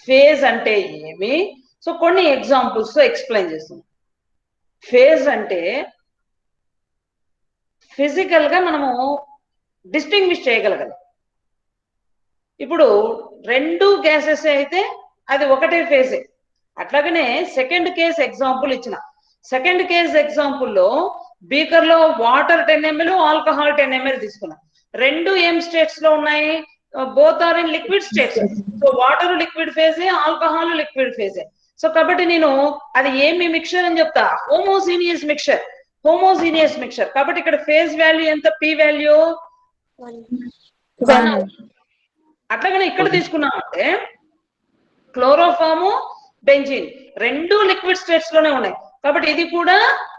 A: ఫేజ్ అంటే ఏమి, సో కొన్ని ఎగ్జాంపుల్స్ తో ఎక్స్ప్లెయిన్ చేస్తున్నాం. ఫేజ్ అంటే ఫిజికల్ గా మనము డిస్టింగ్విష్ చేయగలగాలి. ఇప్పుడు రెండు గ్యాసెస్ అయితే అది ఒకటే ఫేజే. అట్లాగనే సెకండ్ కేస్ ఎగ్జాంపుల్ ఇచ్చిన, సెకండ్ కేస్ ఎగ్జాంపుల్లో బీకర్ లో వాటర్ 10 ml, ఆల్కహాల్ 10 ml తీసుకున్నాం. రెండు ఏం స్టేట్స్ లో ఉన్నాయి, both are in liquid states. So water liquid ఫేజే, ఆల్కహాల్ లిక్విడ్ ఫేజే. సో కాబట్టి నేను అది ఏమి మిక్చర్ అని చెప్తా, హోమోజీనియస్ మిక్చర్, హోమోజీనియస్ మిక్చర్. కాబట్టి ఇక్కడ ఫేజ్ వాల్యూ ఎంత, పి వాల్యూ 1. అట్లాగనే ఇక్కడ తీసుకున్నామంటే క్లోరోఫాము, బెంజిన్ రెండు లిక్విడ్ స్టేట్స్ లోనే ఉన్నాయి, కాబట్టి ఇది కూడా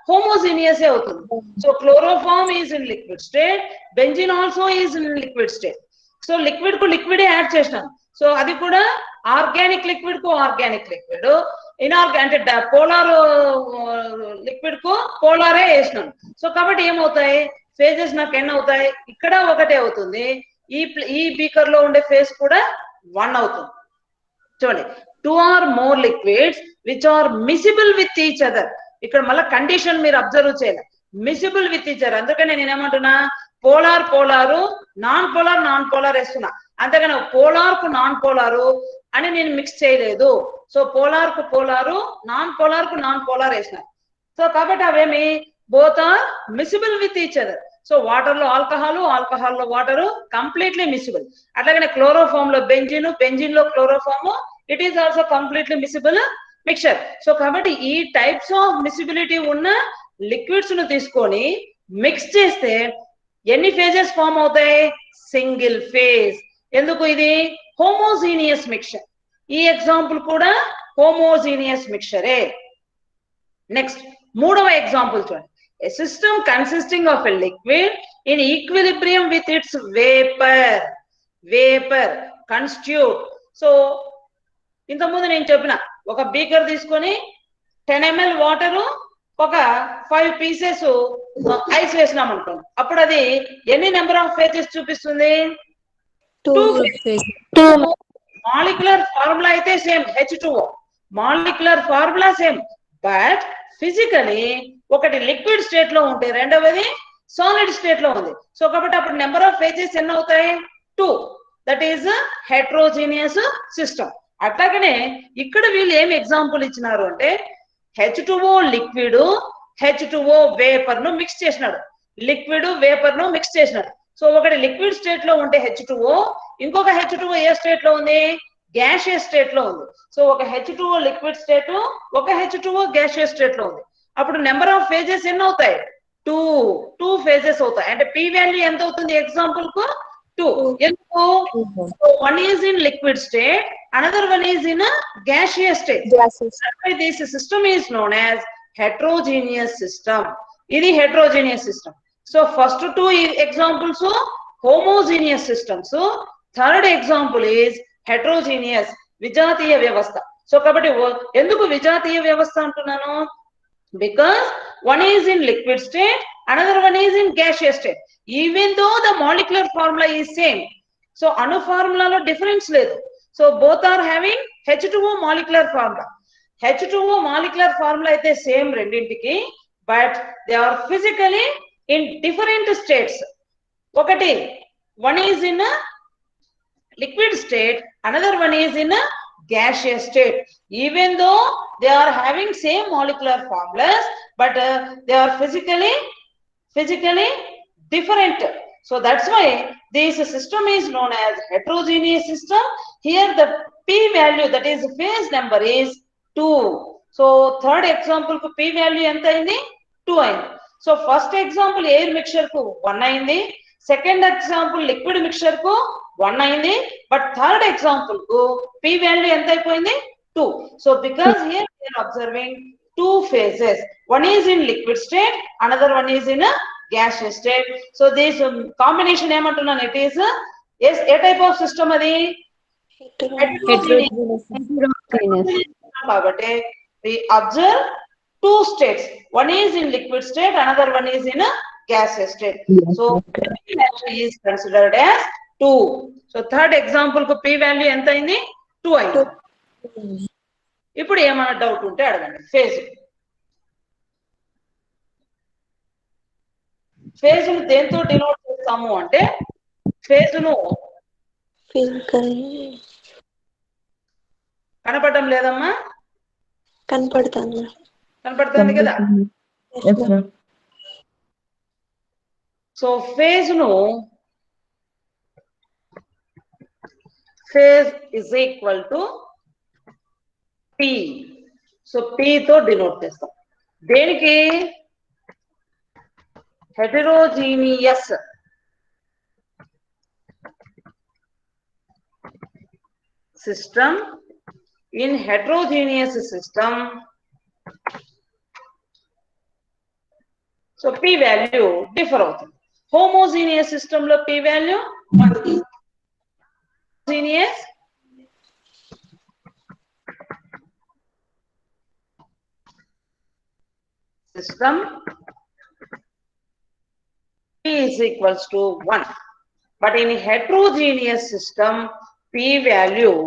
A: హోమోజీనియస్ అవుతుంది. So chloroform is in liquid state, benzene also is in liquid state. So liquid కు లిక్విడే యాడ్ చేసినాను. సో అది కూడా ఆర్గానిక్ లిక్విడ్ కు ఆర్గానిక్ లిక్విడ్, ఇనార్గానిక్ అంటే పోలార్ లిక్విడ్ కు పోలారే వేసినాను. సో కాబట్టి ఏమవుతాయి, ఫేజెస్ నాకు ఎన్ని అవుతాయి, ఇక్కడ ఒకటే అవుతుంది, ఈ బీకర్ లో ఉండే ఫేజ్ కూడా 1 అవుతుంది. చూడండి, 2 or more liquids which are miscible with each other. ఇక్కడ మళ్ళీ కండిషన్ మీరు అబ్జర్వ్ చేయాలి, మిసిబుల్ విత్ ఈచ్ అదర్. అందుకని నేను ఏమంటున్నా, polar polar, non polar non polar వేస్తున్నా. అంతేగాని పోలార్ కు నాన్ పోలారు అని నేను మిక్స్ చేయలేదు. సో పోలార్ కు పోలారు, నాన్ పోలార్ కు నాన్ పోలార్ వేసిన. సో కాబట్టి అవేమి both are miscible with each other. So water లో ఆల్కహాల్, ఆల్కహాల్ లో వాటర్ కంప్లీట్లీ మిసిబుల్. అట్లాగనే క్లోరోఫామ్ లో బెంజిన్, బెంజిన్ లో chloroform, it is also completely miscible mixture. So కాబట్టి ఈ టైప్స్ ఆఫ్ మిసిబిలిటీ ఉన్న లిక్విడ్స్ ను తీసుకొని మిక్స్ చేస్తే ఎన్ని ఫేజెస్ ఫామ్ అవుతాయి, సింగిల్ ఫేజ్. ఎందుకు, ఇది హోమోజీనియస్ మిక్చర్. ఈ ఎగ్జాంపుల్ కూడా హోమోజీనియస్ మిక్చరే. నెక్స్ట్ మూడవ ఎగ్జాంపుల్ చూడండి, a system consisting of a liquid in equilibrium with its vapor constitute. So ఇంతకుముందు నేను చెప్పిన ఒక బీకర్ తీసుకొని 10 ml వాటర్, ఒక 5 pieces ఐస్ వేసినాం అనుకోండి, అప్పుడు అది ఎన్ని నెంబర్ ఆఫ్ ఫేజెస్ చూపిస్తుంది, 2. మాలిక్యులర్ ఫార్ములా అయితే same, H2O molecular formula same, but physically ఒకటి లిక్విడ్ స్టేట్ లో ఉంటే రెండవది సాలిడ్ స్టేట్ లో ఉంది. సో కాబట్టి అప్పుడు నెంబర్ ఆఫ్ ఫేజెస్ ఎన్ని అవుతాయి, 2. That is heterogeneous system. అట్లాగనే ఇక్కడ వీళ్ళు ఏం ఎగ్జాంపుల్ ఇచ్చినారు అంటే, H2O లిక్విడ్, H2O వేపర్ ను మిక్స్ చేసినాడు, లిక్విడ్ వేపర్ ను మిక్స్ చేసినాడు. సో ఒకటి లిక్విడ్ స్టేట్ లో ఉంటే H2O, ఇంకొక H2O ఏ స్టేట్ లో ఉంది, గ్యాషియస్ స్టేట్ లో ఉంది. సో ఒక H2O లిక్విడ్ స్టేట్, ఒక H2O గ్యాషియస్ స్టేట్ లో ఉంది. అప్పుడు నెంబర్ ఆఫ్ ఫేజెస్ ఎన్ని అవుతాయి, 2 ఫేజెస్ అవుతాయి. అంటే పి వాల్యూ ఎంత అవుతుంది ఎగ్జాంపుల్ కు, 2. ఎందుకు, one is in liquid state, another one is in a gaseous state. That's why this system is known as heterogeneous system. ఇది heterogeneous system. So first 2 examples homogeneous systems. Third example is heterogeneous, విజాతీయ వ్యవస్థ. So కాబట్టి ఎందుకు విజాతీయ వ్యవస్థ అంటున్నాను? Because one is in liquid state, another one is in gaseous state, even though the molecular formula is same. So anu formula lo difference ledu. So both are having H2O molecular formula. H2O molecular formula aithe same rendintiki, but they are physically in different states. Okati one is in a liquid state, another one is in a gaseous state. Even though they are having same molecular formulas, but they are physically different. So that's why this system is known as heterogeneous system. Here the p value, that is phase number, is 2. So third example ku p value enta ayindi? 2 ayindi. So first example air mixture ku 1 ayindi, second example liquid mixture ku 1 ayindi, but third example ku p value enta ayipoyindi? 2. So because here we are observing two phases, one is in liquid state, another one is in a gaseous state. So this combination emantunnan, it is yes, a type of system adi heterogeneous. Kabatti we observe two states, one is in liquid state, another one is in a gaseous state. So p value is considered as 2. So third example ku p value enta ayindi? 2 ayindi. ఇప్పుడు ఏమైనా doubt ఉంటే అడగండి. ఫేజ్ను దేంతో denote చేస్తాము అంటే, ఫేజ్ను కనపడడం లేదమ్మా? కనపడుతుంది కదా. సో ఫేజ్ను phase is equal to P. So P తో డినోట్ చేస్తాం. దేనికి? Heterogeneous system. In heterogeneous system so P value differ అవుతుంది. హోమోజీనియస్ సిస్టమ్ లో P వాల్యూ 1. జీనియస్ system P is equals to 1, but in heterogeneous system P value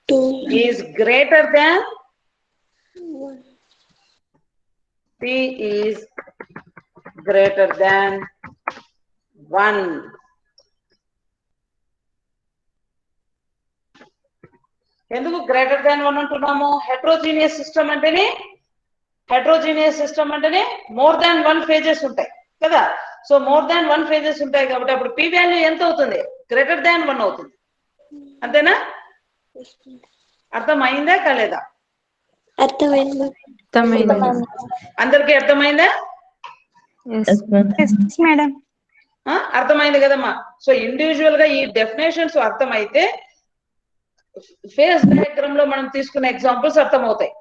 D: 2
A: is greater than
D: 1.
A: P is greater than 1. ఎందుకు greater than 1 అంటున్నాము? హెటెరోజీనియస్ system అంటేనే more than 1 phases ఉంటాయి కదా. So more than 1 phases ఉంటాయి కాబట్టి అప్పుడు p వాల్యూ ఎంత అవుతుంది? గ్రేటర్ దాన్ 1 అవుతుంది. అంతేనా? అర్థమైందా కాలేదా?
D: అర్థమైంది.
A: అందరికీ అర్థమైందా?
B: మేడం
A: అర్థమైంది కదమ్మా. సో ఇండివిజువల్ గా ఈ డెఫినేషన్స్ అర్థమైతే ఫేజ్ డయాగ్రామ్ లో మనం తీసుకున్న ఎగ్జాంపుల్స్ అర్థమవుతాయి.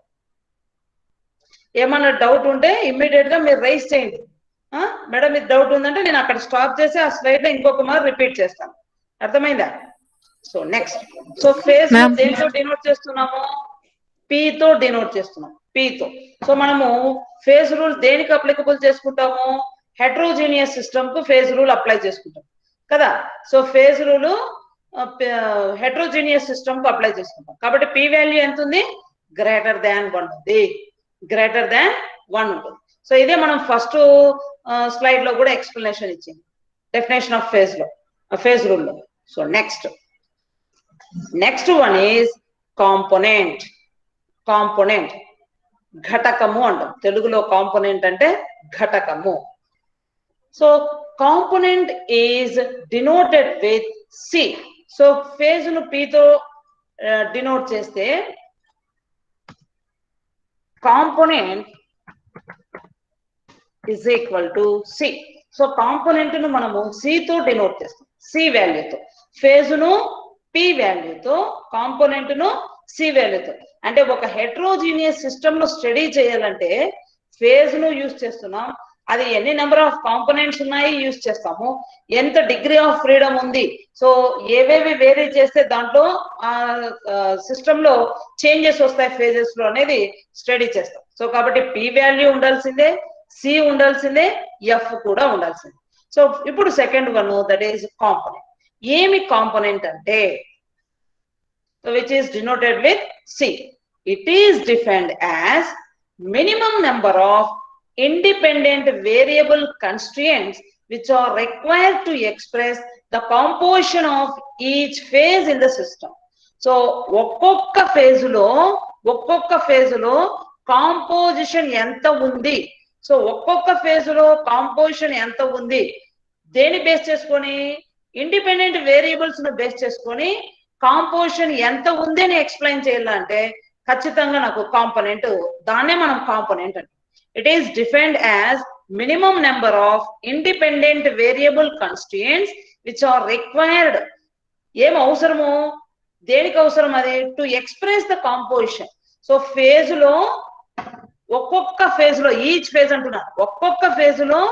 A: ఏమన్నా డౌట్ ఉంటే ఇమ్మీడియట్ గా మీరు రైజ్ చేయండి. మేడం ఇది డౌట్ ఉందంటే నేను అక్కడ స్టాప్ చేసి ఆ స్లైడ్ లో ఇంకొక మారు రిపీట్ చేస్తాను. అర్థమైందా? సో నెక్స్ట్, సో ఫేజ్ దేంతో డినోట్ చేస్తున్నాము? P తో డినోట్ చేస్తున్నాం. P తో. సో మనము ఫేజ్ రూల్ దేనికి అప్లికబుల్ చేసుకుంటాము? హెటెరోజీనియస్ సిస్టమ్ కు ఫేజ్ రూల్ అప్లై చేసుకుంటాం కదా. సో ఫేజ్ రూల్ హెటెరోజీనియస్ సిస్టమ్ కు అప్లై చేసుకుంటాం కాబట్టి P వాల్యూ ఎంత ఉంది? గ్రేటర్ దాన్ 1 ఉంది. గ్రేటర్ దాన్ 1 ఉంటుంది. సో ఇదే మనం ఫస్ట్ స్లైడ్ లో కూడా ఎక్స్ప్లెనేషన్ ఇచ్చింది, డెఫినేషన్ ఆఫ్ ఫేజ్ రూల్ లో. So next one is component. ఘటకము అంటాం తెలుగులో. కాంపోనెంట్ అంటే ఘటకము. So component is denoted with C. So phase ను P తో డినోట్ చేస్తే component is equal to C. So component ను మనము C తో డినోట్ చేస్తాం, C వాల్యూతో. ఫేజ్ ను P వాల్యూతో, కాంపోనెంట్ ను C వాల్యూతో. అంటే ఒక హెటెరోజీనియస్ సిస్టమ్ ను స్టడీ చేయాలంటే ఫేజ్ ను యూజ్ చేస్తున్నాం, అది ఎన్ని నెంబర్ ఆఫ్ కాంపోనెంట్స్ ఉన్నాయి యూజ్ చేస్తాము, ఎంత డిగ్రీ ఆఫ్ ఫ్రీడమ్ ఉంది, సో ఏవేవి వేరీ చేస్తే దాంట్లో సిస్టమ్ లో చేంజెస్ వస్తాయి ఫేజెస్ లో అనేది స్టడీ చేస్తాం. సో కాబట్టి పి వాల్యూ ఉండాల్సిందే, సి ఉండాల్సిందే, ఎఫ్ కూడా ఉండాల్సిందే. సో ఇప్పుడు second one that is component. ఏమి కాంపోనెంట్ అంటే which is denoted with C. It is defined as minimum number of independent variable constraints which are required to express the composition of each phase in the system. So ఒక్కొక్క phase లో composition ఎంత ఉంది, so ఒక్కొక్క phase లో composition ఎంత ఉంది దేని base చేసుకొని, ఇండిపెండెంట్ వేరియబుల్స్ ను బేస్ చేసుకొని కాంపోజిషన్ ఎంత ఉంది అని ఎక్స్ప్లెయిన్ చేయాలంటే ఖచ్చితంగా నాకు కాంపోనెంట్, దాన్నే మనం కాంపోనెంట్ అంటే. It is defined as minimum number of independent variable constraints which are required. ఏం అవసరము, దేనికి అవసరం అది, to express the composition. So phase లో ఒక్కొక్క ఫేజ్ లో, ఈచ్ ఫేజ్ అంటున్నా, ఒక్కొక్క ఫేజ్ లో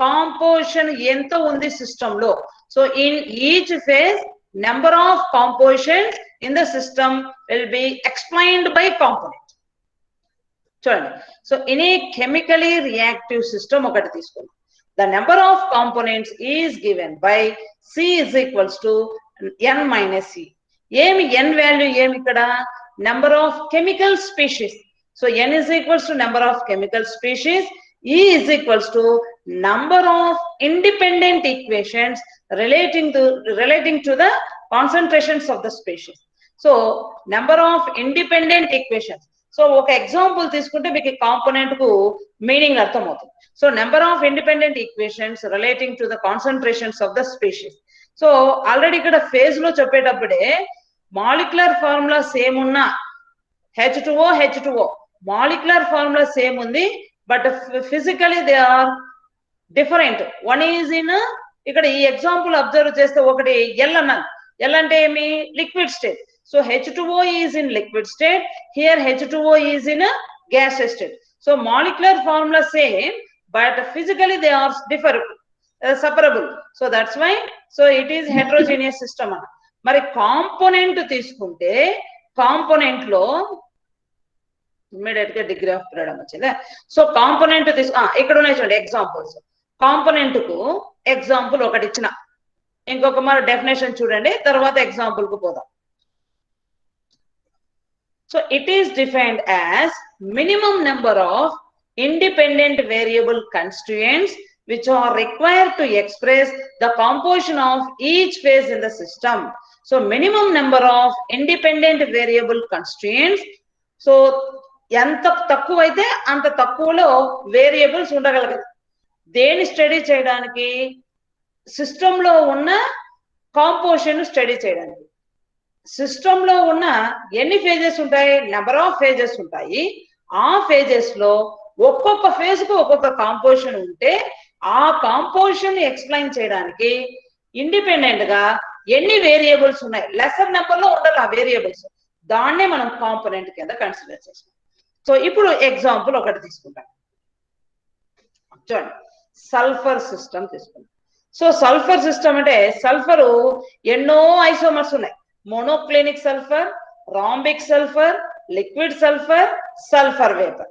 A: కాంపోజిషన్ ఎంత ఉంది సిస్టమ్ లో. So in each phase number of compositions in the system will be explained by component. చూడండి, so in a chemically reactive system ఒకటి తీసుకుందాం. The number of components is given by C is equals to n minus C. ఏమి n value, ఏమి ఇక్కడ number of chemical species. So n is equals to number of chemical species, E is equals to number of independent equations relating to the concentrations of the species. So number of independent equations. So ఒక example తీసుకుంటే మీకు component కు meaning అర్థమవుతుంది. So number of independent equations relating to the concentrations of the species. So already ఇక్కడ phase లో చెప్పేటప్పుడే molecular formula same ఉన్న H2O molecular formula same ఉంది, but physically they are different. One is in, ఇక్కడ ఈ example observe చేస్తే ఒకటి L అన్నది, ఎల్ అంటే ఏమి, liquid state. So H2O is in liquid state, here H2O is in gas state. So molecular formula same, but physically they are separable. So that's why so it is heterogeneous system అన్న. మరి component తీసుకుంటే component లో immediate గా degree of freedom వచ్చిందా. So component ఇక్కడ ఉన్నాయి చూడండి examples. Component కు ఎగ్జాంపుల్ ఒకటి ఇచ్చిన, ఇంకొక మరి డెఫినేషన్ చూడండి, తర్వాత ఎగ్జాంపుల్ కు పోదాం. So it is defined as minimum number of independent variable constraints which are required to express the composition of each phase in the system. So minimum number of independent variable constraints. So ఎంత తక్కువ అయితే అంత తక్కువలో variables ఉండగలగదు. దేని study చేయడానికి, system లో ఉన్న composition study చేయడానికి. సిస్టమ్ లో ఉన్న ఎన్ని ఫేజెస్ ఉంటాయి, నెంబర్ ఆఫ్ ఫేజెస్ ఉంటాయి. ఆ ఫేజెస్ లో ఒక్కొక్క ఫేజ్ కు ఒక్కొక్క కాంపోజిషన్ ఉంటే ఆ కాంపోజిషన్ ఎక్స్ప్లెయిన్ చేయడానికి ఇండిపెండెంట్ గా ఎన్ని వేరియబుల్స్ ఉన్నాయి, లెసర్ నెంబర్ లో ఉండాలి ఆ వేరియబుల్స్, దాన్నే మనం కాంపోనెంట్ కింద కన్సిడర్ చేస్తాం. సో ఇప్పుడు ఎగ్జాంపుల్ ఒకటి తీసుకుంటాం చూడండి, సల్ఫర్ సిస్టమ్ తీసుకుంటాం. సో సల్ఫర్ సిస్టమ్ అంటే సల్ఫర్ ఎన్నో ఐసోమర్స్ ఉన్నాయి, monoclinic sulphur, rhombic sulphur, liquid sulphur, sulphur vapour.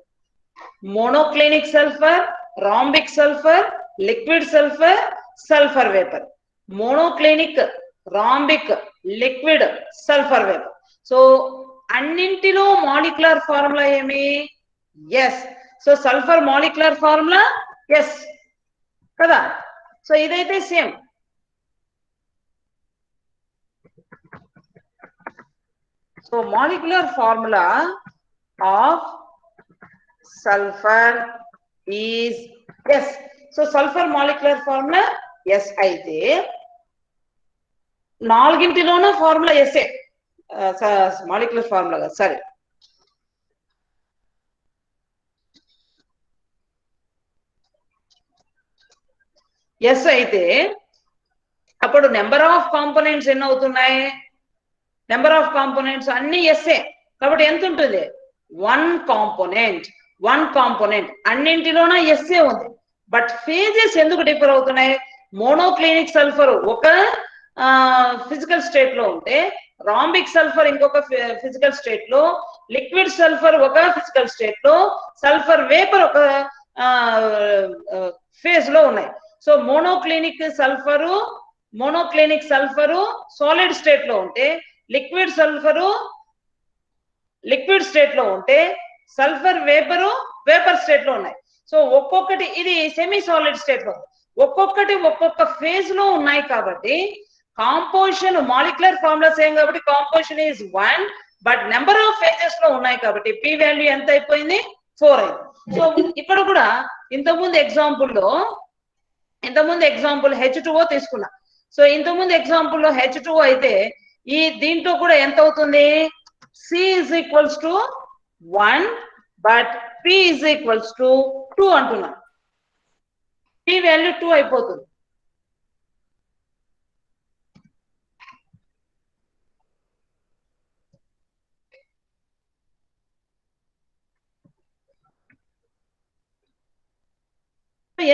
A: Monoclinic sulphur, rhombic sulphur, liquid sulphur, sulphur vapour. Monoclinic, rhombic, liquid, sulphur vapour. So అన్నింటిలో molecular formula ఏమి, S. So sulphur molecular formula S కదా. So ఇదైతే same. So molecular formula of sulphur is S. So sulphur molecular formula S అయితే నాలుగింటిలోనూ formula ఎస్ఏ, molecular formula కదా, సరే. Yes అయితే అప్పుడు నెంబర్ ఆఫ్ కాంపోనెంట్స్ ఎన్ని అవుతున్నాయి, నెంబర్ ఆఫ్ కాంపోనెంట్స్ అన్ని ఎస్ఏ కాబట్టి ఎంత ఉంటుంది, వన్ కాంపోనెంట్. అన్నింటిలోన ఎస్ఏ ఉంది బట్ ఫేజెస్ ఎందుకు డిఫర్ అవుతున్నాయి? మోనోక్లినిక్ సల్ఫర్ ఒక ఫిజికల్ స్టేట్ లో ఉంటే రాంబిక్ సల్ఫర్ ఇంకొక ఫిజికల్ స్టేట్ లో, లిక్విడ్ సల్ఫర్ ఒక ఫిజికల్ స్టేట్ లో, సల్ఫర్ వేపర్ ఒక ఫేజ్ లో ఉన్నాయి. So monoclinic sulphur solid state లో ఉంటే, లిక్విడ్ సల్ఫరు లిక్విడ్ స్టేట్ లో ఉంటే, సల్ఫర్ వేపర్ స్టేట్ లో ఉన్నాయి. సో ఒక్కొక్కటి ఇది సెమీ సాలిడ్ స్టేట్ లో, ఒక్కొక్కటి ఒక్కొక్క ఫేజ్ లో ఉన్నాయి కాబట్టి కాంపోజిషన్ మాలిక్యులర్ ఫార్ములా సేమ్ కాబట్టి composition is 1, but number of phases లో ఉన్నాయి కాబట్టి పి వాల్యూ ఎంత అయిపోయింది? 4 అయింది. సో ఇక్కడ కూడా ఇంతకుముందు ఎగ్జాంపుల్ H2O తీసుకున్నా. సో ఇంతకుముందు ఎగ్జాంపుల్ లో H2O అయితే ఈ దీంట్లో కూడా ఎంత అవుతుంది? C is equals to 1, but P is equals to 2 అంటున్నా. P వాల్యూ 2 అయిపోతుంది.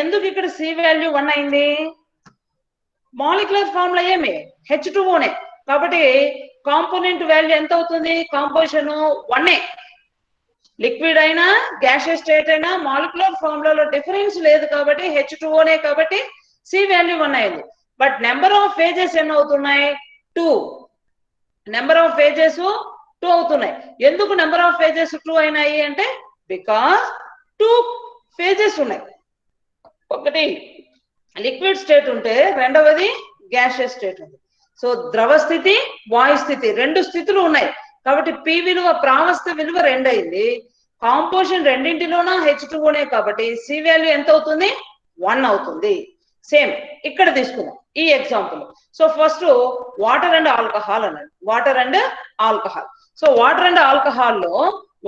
A: ఎందుకు ఇక్కడ C వాల్యూ 1 అయింది? మాలిక్యులర్ ఫార్ములా ఏమి? H2O నే కాబట్టి కాంపోనెంట్ వాల్యూ ఎంత అవుతుంది? కాంపోజిషన్ 1. లిక్విడ్ అయినా గ్యాషియస్ స్టేట్ అయినా మాలిక్యులర్ ఫార్ములాలో డిఫరెన్స్ లేదు కాబట్టి H2O నే కాబట్టి C వాల్యూ 1 అయింది. బట్ నెంబర్ ఆఫ్ ఫేజెస్ ఎన్ని అవుతున్నాయి? 2. నెంబర్ ఆఫ్ ఫేజెస్ 2 అవుతున్నాయి. ఎందుకు నెంబర్ ఆఫ్ ఫేజెస్ 2 అయినాయి అంటే బికాస్ 2 ఫేజెస్ ఉన్నాయి. ఒకటి లిక్విడ్ స్టేట్ ఉంటే రెండవది గ్యాషియస్ స్టేట్ ఉంది. సో ద్రవ స్థితి, వాయు స్థితి 2 స్థితులు ఉన్నాయి కాబట్టి P విలువ ప్రావస్థ విలువ 2 అయింది. కాంపోజిషన్ రెండింటిలోనా H2O కాబట్టి C వాల్యూ ఎంత అవుతుంది? 1 అవుతుంది. సేమ్ ఇక్కడ తీసుకుందాం ఈ example. So first water and alcohol అన్నాడు. Water and alcohol. So water and alcohol లో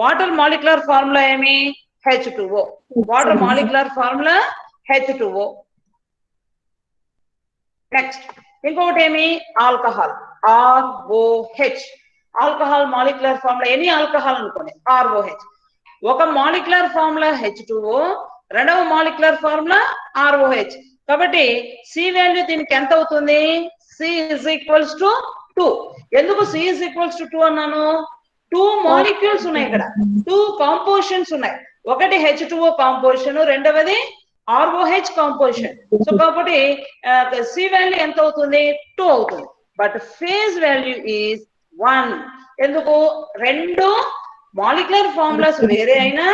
A: వాటర్ మాలిక్యులర్ ఫార్ములా ఏమి? H2O. Water molecular formula H2O. Next ఇంకొకటి ఏమి? Alcohol ROH. Alcohol molecular formula any alcohol అనుకోండి ROH. ఒక మాలిక్యులర్ ఫార్ములా H2O, రెండవ molecular formula ROH. కాబట్టి C value దీనికి ఎంత అవుతుంది? C is equals to 2. ఎందుకు C is equals to 2 అన్నాను? 2 మాలిక్యూల్స్ ఉన్నాయి ఇక్కడ, 2 కాంపోజిషన్స్ ఉన్నాయి. ఒకటి H2O కాంపోజిషన్, రెండవది ROH కాంపోజిషన్. సో కాబట్టి C వాల్యూ ఎంత అవుతుంది? 2 అవుతుంది. But phase value is 1. ఎందుకు? 2 మాలిక్యులర్ ఫార్ములాస్ వేరే అయినా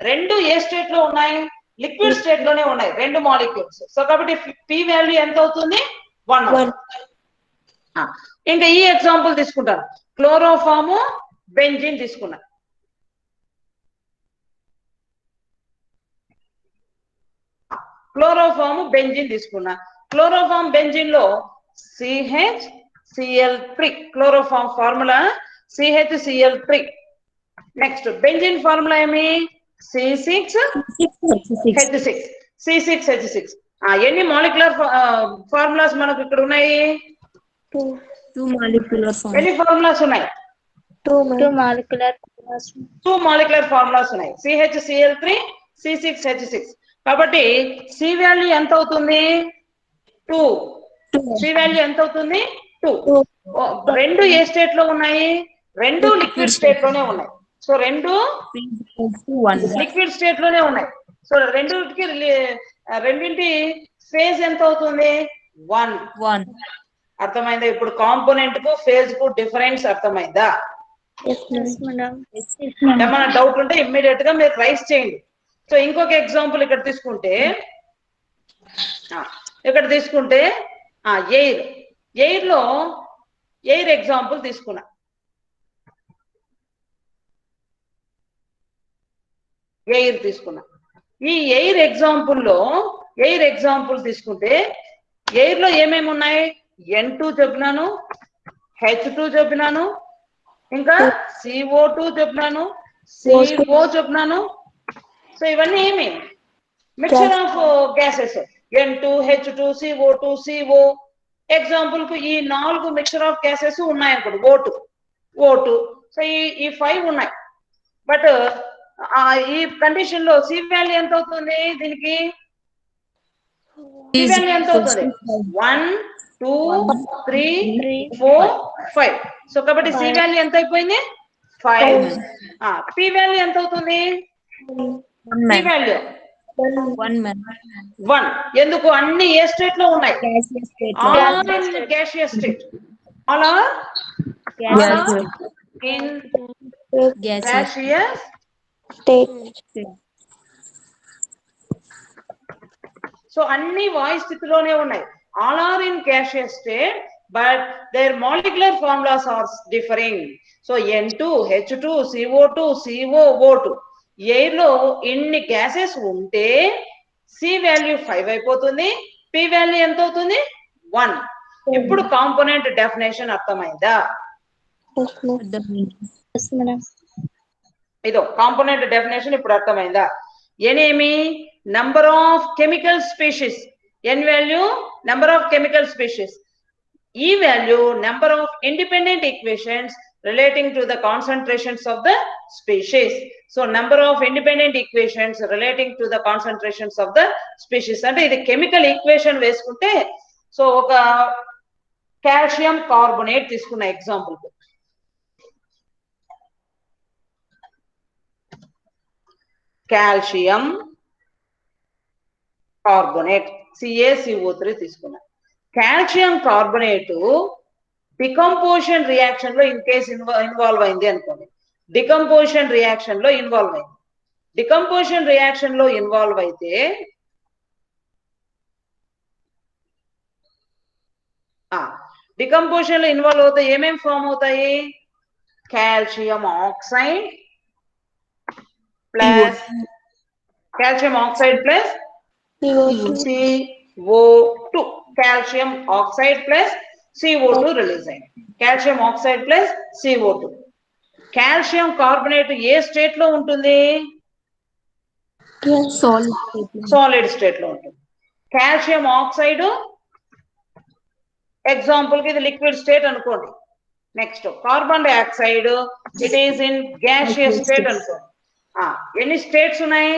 A: 2 ఏ స్టేట్ లో ఉన్నాయి? లిక్విడ్ స్టేట్ లోనే ఉన్నాయి 2 మాలిక్యూల్స్. సో కాబట్టి P వాల్యూ ఎంత అవుతుంది? 1. ఇంకా ఈ ఎగ్జాంపుల్ తీసుకుంటాను. క్లోరోఫామ్ బెంజిన్ తీసుకున్నా. క్లోరోఫామ్ బెంజిన్ లో CHCl3 chloroform formula CHCl3. Next benzene formula ఏమి? C6H6. ఎన్ని మాలిక్యులర్ ఫార్ములాస్ మనకు ఇక్కడ ఉన్నాయి?
E: 2 మాలిక్యులర్
A: ఎన్ని ఫార్ములాస్ ఉన్నాయి?
D: 2
A: మాలిక్యులర్ ఫార్ములాస్ ఉన్నాయి. CHCl3, C6H6. కాబట్టి C వాల్యూ ఎంత అవుతుంది? 2. C వాల్యూ ఎంత అవుతుంది? 2. 2 ఏ స్టేట్ లో ఉన్నాయి? 2 లిక్విడ్ స్టేట్ లోనే ఉన్నాయి. సో 2 లిక్విడ్ స్టేట్ లోనే ఉన్నాయి. సో రెండింటి ఫేజ్ ఎంత అవుతుంది? 1. అర్థమైందా? ఇప్పుడు కాంపోనెంట్ కు ఫేజ్ కు డిఫరెన్స్ అర్థమైందా? ఏమైనా డౌట్ ఉంటే ఇమ్మీడియట్ గా మీరు రైస్ చేయండి. సో ఇంకొక ఎగ్జాంపుల్ ఇక్కడ తీసుకుంటే ఎయిర్ ఎగ్జాంపుల్ తీసుకున్నా. ఈ ఎయిర్ ఎగ్జాంపుల్ తీసుకుంటే ఎయిర్ లో ఏమేమి ఉన్నాయి? N2 చెప్పినాను, H2 చెప్పినాను, ఇంకా CO2 చెప్పినాను, CO చెప్పినాను. సో ఇవన్నీ ఏమి? Mixture of gases. N2, H2, CO2, CO. Example కు ఈ 4 మిక్చర్ ఆఫ్ గ్యాసెస్ ఉన్నాయనుకోండి. O2. సో ఈ 5 ఉన్నాయి. బట్ ఈ కండిషన్ లో C వాల్యూ ఎంత అవుతుంది? దీనికి C value ఎంత అవుతుంది 1 2 3 4 5 సో కాబట్టి C value ఎంత అయిపోయింది 5 P value ఎంత అవుతుంది P value 1 ఎందుకు అన్ని ఏ స్టేట్ లో ఉన్నాయి all in gaseous state all are in gaseous so అన్ని వాయు స్థితిలోనే ఉన్నాయి all are in gaseous state but their molecular formulas are differing so N2 H2 CO2 COO2 air లో ఇన్ని గ్యాసెస్ ఉంటే C వాల్యూ 5 అయిపోతుంది P వాల్యూ ఎంత అవుతుంది 1 ఇప్పుడు కాంపోనెంట్ డెఫినేషన్ అర్థమైందా ఇదో కాంపోనెంట్ డెఫినేషన్ ఇప్పుడు అర్థమైందా ఎనేమి number of chemical species N value number of chemical species E value number of independent equations relating to the concentrations of the species. So number of independent equations relating to the concentrations of the species. అంటే ఇది chemical equation వేసుకుంటే so ఒక calcium carbonate తీసుకున్న example calcium carbonate CaCO3 తీసుకున్నా calcium carbonate decomposition reaction లో in case involve అయింది అనుకోండి decomposition reaction లో ఇన్వాల్వ్ అయింది డికంపోజిషన్ రియాక్షన్ లో ఇన్వాల్వ్ అయితే డికంపోజిషన్ లో ఇన్వాల్వ్ అవుతే ఏమేమి ఫామ్ అవుతాయి calcium oxide plus calcium oxide plus CO2 calcium oxide plus CO2 release అయింది calcium oxide plus CO2 calcium carbonate ఏ స్టేట్ లో ఉంటుంది సాలిడ్ స్టేట్ లో ఉంటుంది కాల్షియం ఆక్సైడ్ ఎగ్జాంపుల్ కి ఇది లిక్విడ్ స్టేట్ అనుకోండి next carbon dioxide it is in gaseous state అనుకోండి ఎన్ని స్టేట్స్ ఉన్నాయి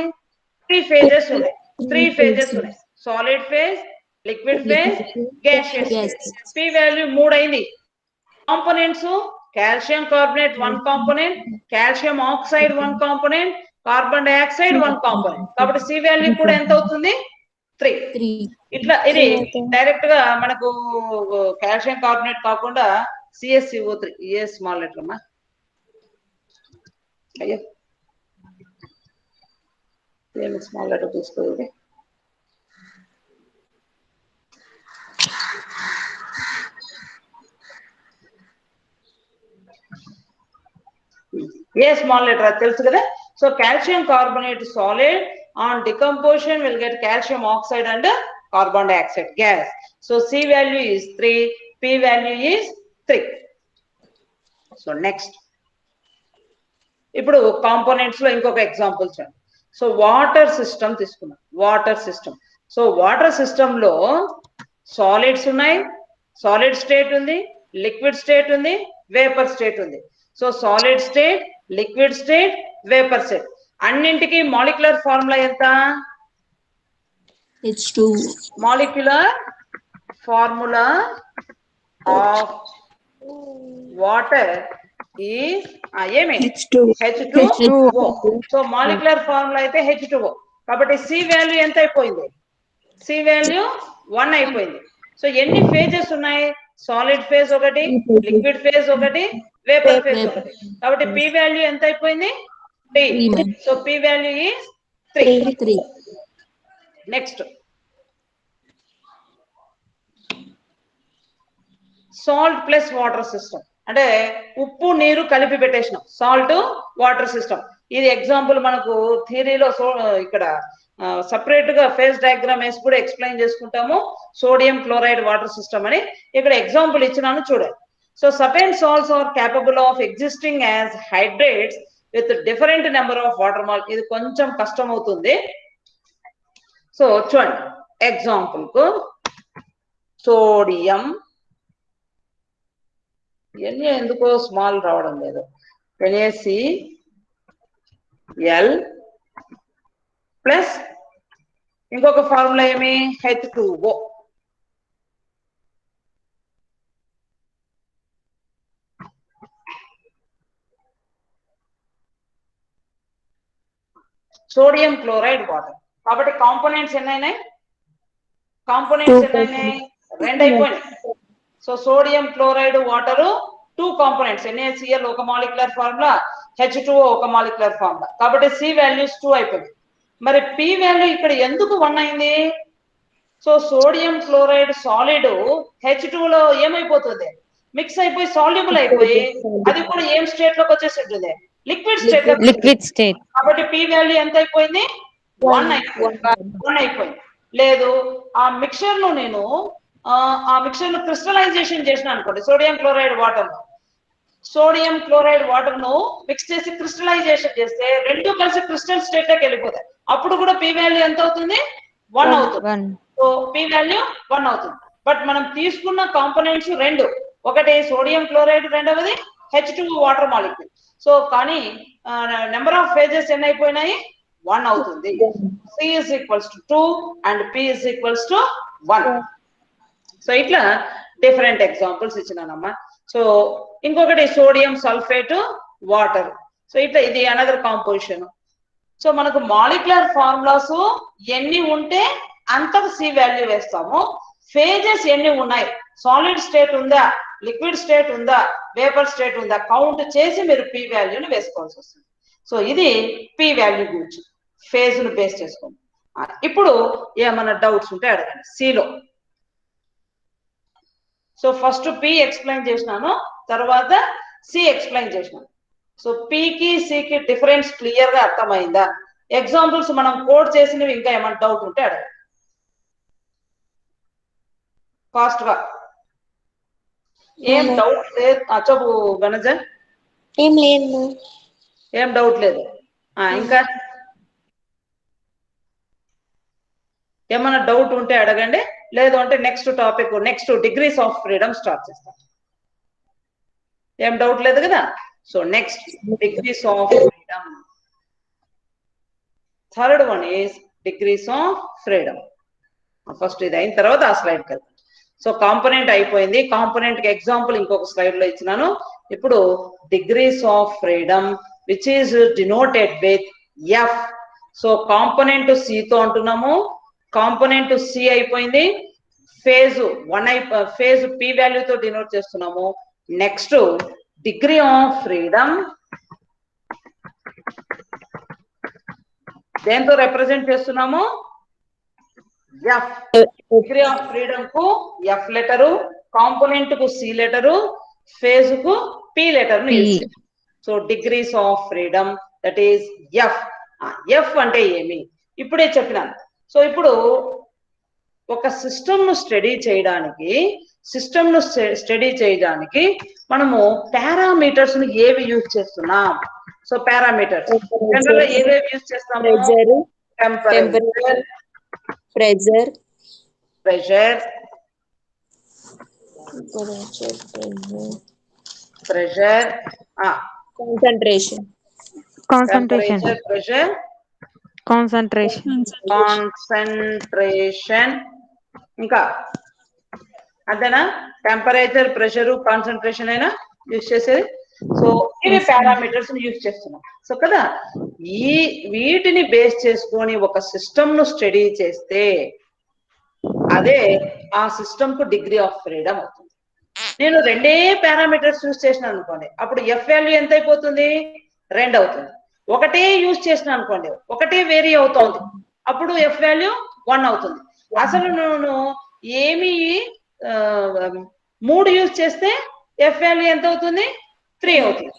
A: 3 phases ఉన్నాయి 3 phases ఉన్నాయి solid phase liquid phase gaseous P value 3 అయింది components calcium carbonate 1 component calcium oxide 1 component carbon dioxide 1 component కాబట్టి C వాల్యూ కూడా ఎంత అవుతుంది 3 ఇట్లా ఇది డైరెక్ట్ గా మనకు కాల్షియం కార్బోనేట్ కాకుండా CaCO3 ఏ స్మాల్ లెటర్ అమ్మా అయ్యో ఏం స్మాల్ లెటర్ తీసుకోవాలి ఏ స్మాల్ లెటర్ తెలుసు కదా so calcium carbonate solid on decomposition will get calcium oxide and carbon dioxide gas so C value is 3 P value is 3 so next ఇప్పుడు components లో ఇంకొక example చూడండి సో వాటర్ సిస్టమ్ తీసుకున్నాం water system so water system లో solids ఉన్నాయి solid state ఉంది liquid state ఉంది vapour state ఉంది so solid state liquid state vapour state అన్నింటికి మాలిక్యులర్ ఫార్ములా ఎంత
E: H2
A: molecular formula of water is ఏమి H2O సో మాలిక్యులర్ ఫార్ములా అయితే H2O కాబట్టి C వాల్యూ ఎంత అయిపోయింది C వాల్యూ 1 అయిపోయింది సో ఎన్ని ఫేజెస్ ఉన్నాయి సాలిడ్ ఫేజ్ ఒకటి లిక్విడ్ ఫేజ్ ఒకటి వేపర్ ఫేజ్ ఒకటి కాబట్టి P వాల్యూ ఎంత అయిపోయింది 3 so P value is 3 next salt plus water system అంటే ఉప్పు నీరు కలిపి పెట్టేసినాం సాల్ట్ వాటర్ సిస్టమ్ ఇది ఎగ్జాంపుల్ మనకు థియరీలో ఇక్కడ సపరేట్ గా ఫేజ్ డయాగ్రామ్ వేసి కూడా ఎక్స్ప్లెయిన్ చేసుకుంటాము సోడియం క్లోరైడ్ వాటర్ సిస్టమ్ అని ఇక్కడ ఎగ్జాంపుల్ ఇచ్చినాను చూడండి so certain salts are capable of existing as hydrates with different number of water molecules ఇది కొంచెం కష్టం అవుతుంది సో చూడండి ఎగ్జాంపుల్ కు సోడియం ఇవన్నీ ఎందుకో స్మాల్ రావడం లేదు NaCl ప్లస్ ఇంకొక ఫార్ములా ఏమి H2O. Sodium chloride water. కాబట్టి కాంపోనెంట్స్ ఎన్నైనాయి? కాంపోనెంట్స్ ఎన్నైనాయి? 2 అయిపోయినాయి. So sodium chloride water 2 components, NaCl ఒక మాలిక్యులర్ ఫార్ములా, H2O ఒక మాలిక్యులర్ ఫార్ములా. కాబట్టి C వాల్యూస్ 2 అయిపోయింది. మరి P వాల్యూ ఇక్కడ ఎందుకు 1 అయింది? So sodium chloride solid H2 లో ఏమైపోతుంది? మిక్స్ అయిపోయి సాల్యుబుల్ అయిపోయి అది కూడా ఏం స్టేట్ లోకి వచ్చేసి ఉంటుంది? Liquid state.
E: Liquid state.
A: కాబట్టి P వాల్యూ ఎంత అయిపోయింది? 1 అయిపోయింది. లేదు ఆ మిక్చర్ లో నేను ఆ మిక్చర్ ను క్రిస్టలైజేషన్ చేసిన అనుకోండి, సోడియం క్లోరైడ్ వాటర్ ను మిక్స్ చేసి క్రిస్టలైజేషన్ చేస్తే రెండు కలిసి క్రిస్టల్ స్టేట్ లోకి వెళ్ళిపోతాయి. అప్పుడు కూడా P వాల్యూ ఎంత అవుతుంది? 1 అవుతుంది. సో P వాల్యూ 1 అవుతుంది. బట్ మనం తీసుకున్న కాంపోనెంట్స్ 2, ఒకటి సోడియం క్లోరైడ్, రెండవది H2O వాటర్ మాలిక్యూల్. సో కానీ నెంబర్ ఆఫ్ ఫేజెస్ ఎన్ని అయిపోయినాయి? 1 అవుతుంది. C is equals to 2 and P is equals to 1. So ఇట్లా డిఫరెంట్ ఎగ్జాంపుల్స్ ఇచ్చినానమ్మా. సో ఇంకొకటి సోడియం సల్ఫేట్ వాటర్. సో ఇట్లా ఇది అనదర్ కాంపోజిషన్. సో మనకు మాలిక్యులర్ ఫార్ములాస్ ఎన్ని ఉంటే అంతకు C వాల్యూ వేస్తాము. ఫేజెస్ ఎన్ని ఉన్నాయి, సాలిడ్ స్టేట్ ఉందా, లిక్విడ్ స్టేట్ ఉందా, వేపర్ స్టేట్ ఉందా, కౌంట్ చేసి మీరు P వాల్యూని వేసుకోవాల్సి వస్తుంది. సో ఇది P వాల్యూ గురించి ఫేజ్ ను బేస్ చేసుకోండి. ఇప్పుడు ఏమన్నా డౌట్స్ ఉంటే అడగండి సిలో. సో ఫస్ట్ P ఎక్స్ప్లెయిన్ చేసినాను, తర్వాత C ఎక్స్ప్లెయిన్ చేసినాను. సో Pకి Cకి డిఫరెన్స్ క్లియర్ గా అర్థమైందా? ఎగ్జాంపుల్స్ మనం కోడ్ చేసినవి ఇంకా ఏమైనా డౌట్ ఉంటే అడగండి ఫాస్ట్ గా. ఏం డౌట్ లేదు? చెప్పు గణజ.
D: ఏం లేదు.
A: ఏం డౌట్ లేదు. ఇంకా ఏమైనా డౌట్ ఉంటే అడగండి, లేదు అంటే next topic, next degrees of freedom start చేస్తాం. ఏం డౌట్ లేదు కదా? So next degrees of freedom. Third one is degrees of freedom. First ఇది అయిన తర్వాత ఆ స్లైడ్కి వెళ్తాం. సో కాంపోనెంట్ అయిపోయింది. కాంపోనెంట్ కి ఎగ్జాంపుల్ ఇంకొక స్లైడ్ లో ఇచ్చినాను. ఇప్పుడు degrees of freedom which is denoted with F. So component C తో అంటున్నాము, కాంపోనెంట్ C అయిపోయింది, ఫేజ్ 1 ఫేజ్ P వాల్యూతో డినోట్ చేస్తున్నాము. నెక్స్ట్ డిగ్రీ ఆఫ్ ఫ్రీడమ్ దేంతో రిప్రజెంట్ చేస్తున్నాము? F. డిగ్రీ ఆఫ్ ఫ్రీడమ్ కు F లెటరు, కాంపోనెంట్ కు C లెటరు, ఫేజ్ కు P letter ను యూజ్ చేస్తాం. So degrees of freedom that is F. F అంటే ఏమి ఇప్పుడే చెప్పినాను. సో ఇప్పుడు ఒక సిస్టమ్ ను స్టడీ చేయడానికి మనము పారామీటర్స్ ను ఏవి యూజ్ చేస్తున్నాం? సో పారామీటర్స్ జనరల్ గా ఏవేవి యూజ్ చేస్తాము? టెంపరేచర్, ప్రెషర్, కాన్సంట్రేషన్, ఇంకా అంతేనా? టెంపరేచర్, ప్రెషర్, కాన్సంట్రేషన్ అయినా యూజ్ చేసేది. సో ఇవి పారామీటర్స్ యూజ్ చేస్తున్నాం. సో కదా వీటిని బేస్ చేసుకొని ఒక సిస్టమ్ ను స్టడీ చేస్తే అదే ఆ సిస్టమ్ కు డిగ్రీ ఆఫ్ ఫ్రీడమ్ అవుతుంది. నేను 2 పారామీటర్స్ యూజ్ చేసిన అనుకోండి, అప్పుడు F వాల్యూ ఎంత అయిపోతుంది? 2 అవుతుంది. ఒకటే యూజ్ చేసిన అనుకోండి, ఒకటే వేరీ అవుతుంది, అప్పుడు F వాల్యూ 1 అవుతుంది. అసలు నేను ఏమి 3 యూజ్ చేస్తే F వాల్యూ ఎంత అవుతుంది? 3 అవుతుంది.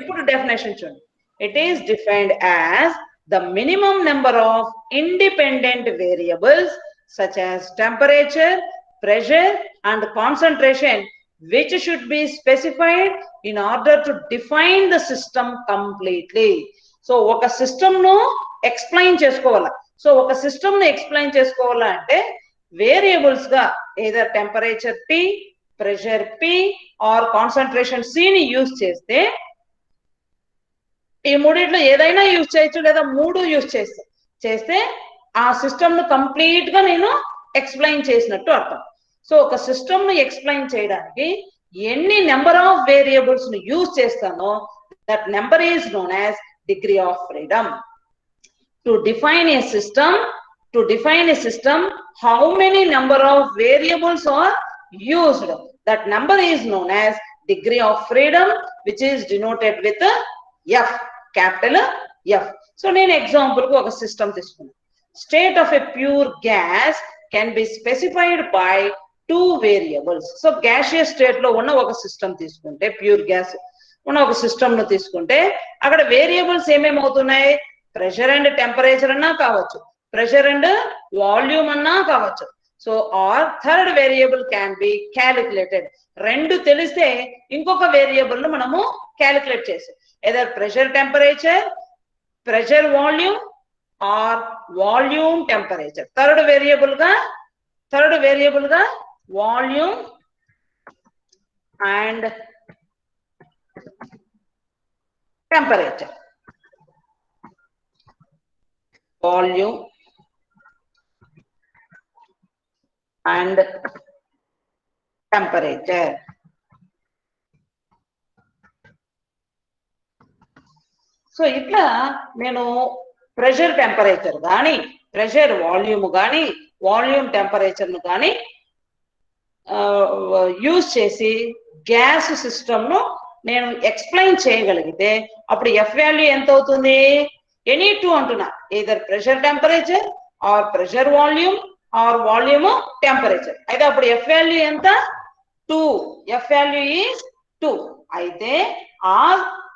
A: ఇప్పుడు డెఫినేషన్ చూడండి. It is defined as the minimum number of independent variables such as temperature, pressure and concentration which should be specified in order to define the system completely. So oka system nu explain chesukovala. So oka system nu explain chesukovala ante variables ga either temperature T, pressure P or concentration C ni use cheste ఈ మూడిట్లో ఏదైనా use చేయొచ్చు, లేదా 3 use చేస్తే ఆ system ను complete గా నేను ఎక్స్ప్లెయిన్ చేసినట్టు అర్థం. సో ఒక సిస్టమ్ ను ఎక్స్ప్లెయిన్ చేయడానికి ఎన్ని నెంబర్ ఆఫ్ వేరియబుల్స్ ను యూజ్ చేస్తానో that number is known as degree of freedom. To define A system how many number of variables are used, that number is known as degree of freedom, which is denoted with F, capital F. So నేను example కు ఒక system తీసుకున్నాను. State of a pure gas can be specified by 2 variables. So gaseous state లో ఉన్న ఒక system తీసుకుంటే, pure gas ఉన్న ఒక సిస్టమ్ ను తీసుకుంటే అక్కడ వేరియబుల్స్ ఏమేమి అవుతున్నాయి? ప్రెషర్ అండ్ టెంపరేచర్ అన్నా కావచ్చు, ప్రెషర్ అండ్ వాల్యూమ్ అన్నా కావచ్చు. So or third variable can be calculated. రెండు తెలిస్తే ఇంకొక వేరియబుల్ ను మనము క్యాలిక్యులేట్ చేసాం. Either pressure temperature, pressure volume or volume temperature. Third variable గా volume and temperature. Volume and temperature. So ఇట్లా నేను ప్రెషర్ టెంపరేచర్ కానీ, ప్రెషర్ వాల్యూమ్ కానీ, వాల్యూమ్ టెంపరేచర్ ను కానీ యూజ్ చేసి గ్యాస్ సిస్టమ్ ను నేను ఎక్స్ప్లెయిన్ చేయగలిగితే అప్పుడు ఎఫ్ వాల్యూ ఎంత అవుతుంది? ఎనీ టూ అంటున్నా, either pressure temperature or pressure volume or volume temperature. అయితే అప్పుడు ఎఫ్ వాల్యూ ఎంత? 2. F value is 2. అయితే ఆ